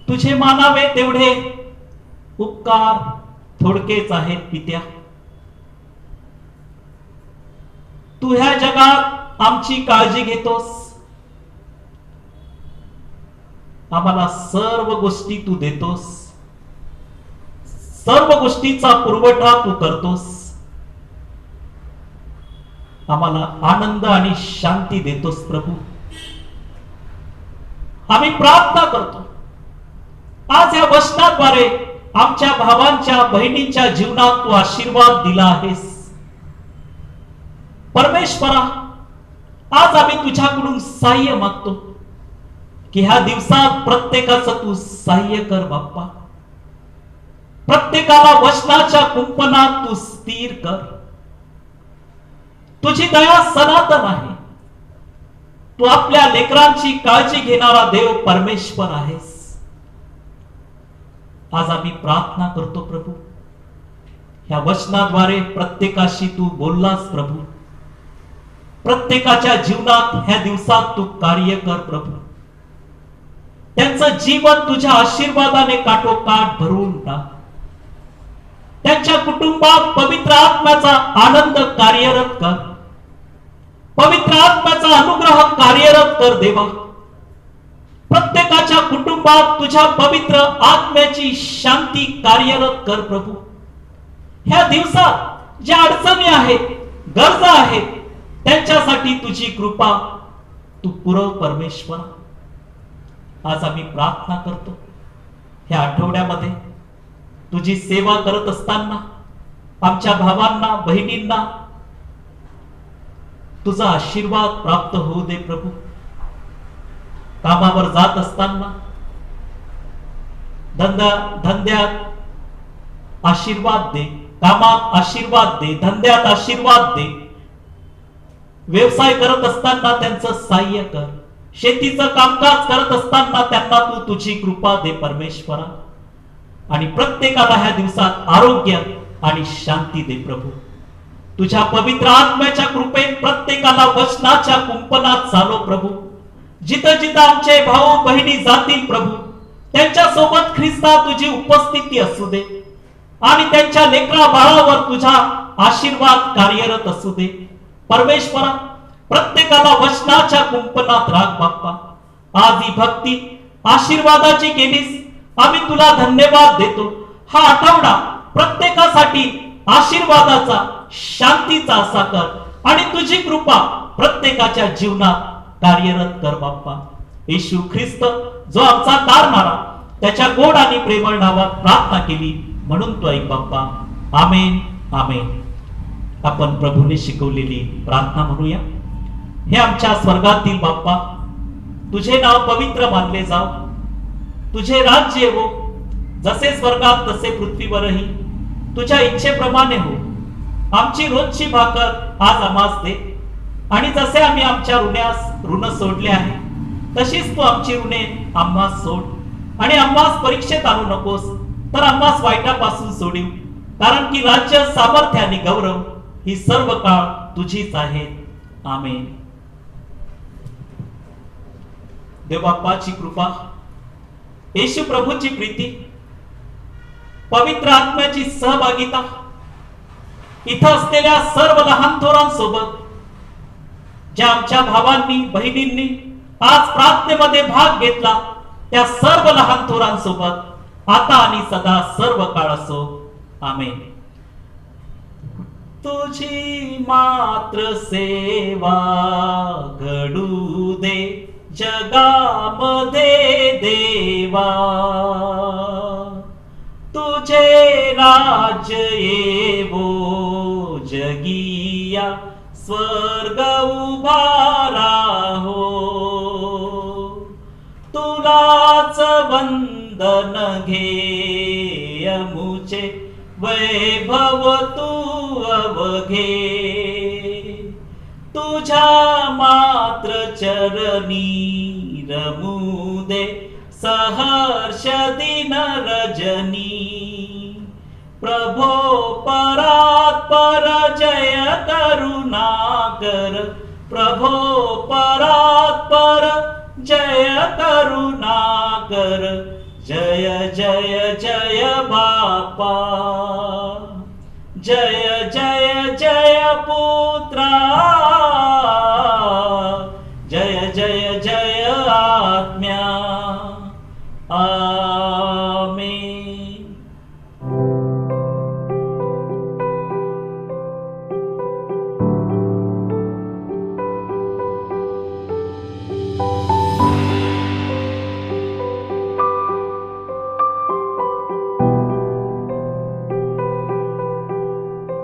तुझे मानावे तेवढे उपकार थोडकेच आहेत पित्या. तू ह्या जगात आमची काळजी घेतोस. आम्हाला सर्व गोष्टी तू देतोस. सर्व गोष्टीचा पुरवठा तू करतोस. आम्हाला आनंद आणि शांती देतोस प्रभू. आम्ही प्रार्थना करतो, आज या वचनाद्वारे आमच्या भावांच्या बहिणींच्या जीवनात तू आशीर्वाद दिला आहेस. परमेश्वरा, आज आम्ही तुझ्याकडून सहाय्य मागतो. की ह्या दिवसात प्रत्येकाचं तू सहाय्य कर बाप्पा. प्रत्येकाला वचनाच्या कुंपणात तू स्थिर कर. तुझी दया सनातन आहे. तू आपल्या लेकरांची काळजी घेणारा देव परमेश्वर आहेस. आज आम्ही प्रार्थना करतो प्रभू, ह्या वचनाद्वारे प्रत्येकाशी तू बोललास प्रभू. प्रत्येकाच्या जीवनात ह्या दिवसात तू कार्य कर प्रभू. त्यांचं जीवन तुझ्या आशीर्वादाने काठोकाठ भरून टाक. त्यांच्या कुटुंबात पवित्र आत्म्याचा आनंद कार्यरत कर. पवित्र आत्म्याचा अनुग्रह कार्यरत कर देवा. प्रत्येकाच्या कुटुंबात तुझ्या पवित्र आत्म्याची शांती कार्यरत कर प्रभू. ह्या दिवसात ज्या अडचणी आहेत, गरजा आहेत, त्यांच्यासाठी तुझी कृपा तू पुरव परमेश्वर. आज आम्ही प्रार्थना करतो, ह्या आठवड्यामध्ये तुझी सेवा करत असताना आमच्या भावांना, बहिणींना तुझा आशीर्वाद प्राप्त होऊ दे प्रभू. कामावर जात असताना धंद्यात आशीर्वाद दे, कामात आशीर्वाद दे, धंद्यात आशीर्वाद दे. व्यवसाय करत असताना त्यांचं सहाय्य कर. शेतीचं कामकाज करत असताना त्यांना तू तुझी कृपा दे परमेश्वरा. आणि प्रत्येकाला ह्या दिवसात आरोग्य आणि शांती दे प्रभू. तुझ्या पवित्र आत्म्याच्या कृपेत प्रत्येकाला वचनाच्या कुंपणात चालव प्रभू. जिथं जिथं आमचे भाऊ बहिणी जातील प्रभू, त्यांच्या सोबत ख्रिस्ता तुझी उपस्थिती असू दे. आणि त्यांच्या लेकरा बाळावर तुझा आशीर्वाद कार्यरत असू दे परमेश्वरा. प्रत्येकाला वचनाच्या कुंपणात राख बाप्पा. आज ही भक्ती आशीर्वादाची केलीस, आम्ही तुला धन्यवाद देतो. हा आठवडा प्रत्येकासाठी आशीर्वादाचा, शांतीचा असा कर आणि तुझी कृपा प्रत्येकाच्या जीवनात कार्यरत कर बाप्पा. येशू ख्रिस्त जो आमचा तारणारा, त्याच्या गोड आणि प्रेमळ नावात प्रार्थना केली म्हणून तो ऐक बाप्पा. आमेन आमेन. आपण प्रभूने शिकवलेली प्रार्थना म्हणूया. हे आमच्या स्वर्गातील बाप्पा, तुझे नाव पवित्र मानले जाव. तुझे राज्य हो, जसे स्वर्गात तसे पृथ्वीवरही. तुझ्या इच्छेप्रमाणे हो. आमची रोजची भाकर आज आम्हास दे. आणि जसे आम्ही आमच्या ऋण सोडले आहे, तशीच तू आमची ऋणे आम्हास सोड. आणि आम्हास परीक्षेत आणू नकोस, तर आम्हास वाईटापासून सोडीव. कारण की राज्य, सामर्थ्य आणि गौरव ही सर्व काळ तुझीच आहे. आमेन. देवबाप्पाची कृपा, येशू प्रभूची प्रीती, पवित्र आत्म्याची सहभागिता, इथं असलेल्या सर्व लहान थोरांसोबत, ज्या आमच्या भावांनी, बहिणींनी आज प्रार्थनेमध्ये भाग घेतला, त्या सर्व लहान थोरांसोबत आता आणि सदा सर्व काळ असो. आमेन. तुझी मात्र सेवा घडू दे जगामध्ये देवा. तुझे राज्य येवो जगिया, स्वर्ग उभारा हो. तुलाच वंदन घे मुचे, वैभव तू अवघे. तुझ्या मात्र चरणी रमू दे सहर्ष दिन रजनी. प्रभो परात्पर जय करुणाकर. प्रभो परात्पर जय करुणाकर. जय जय जय बापा. जय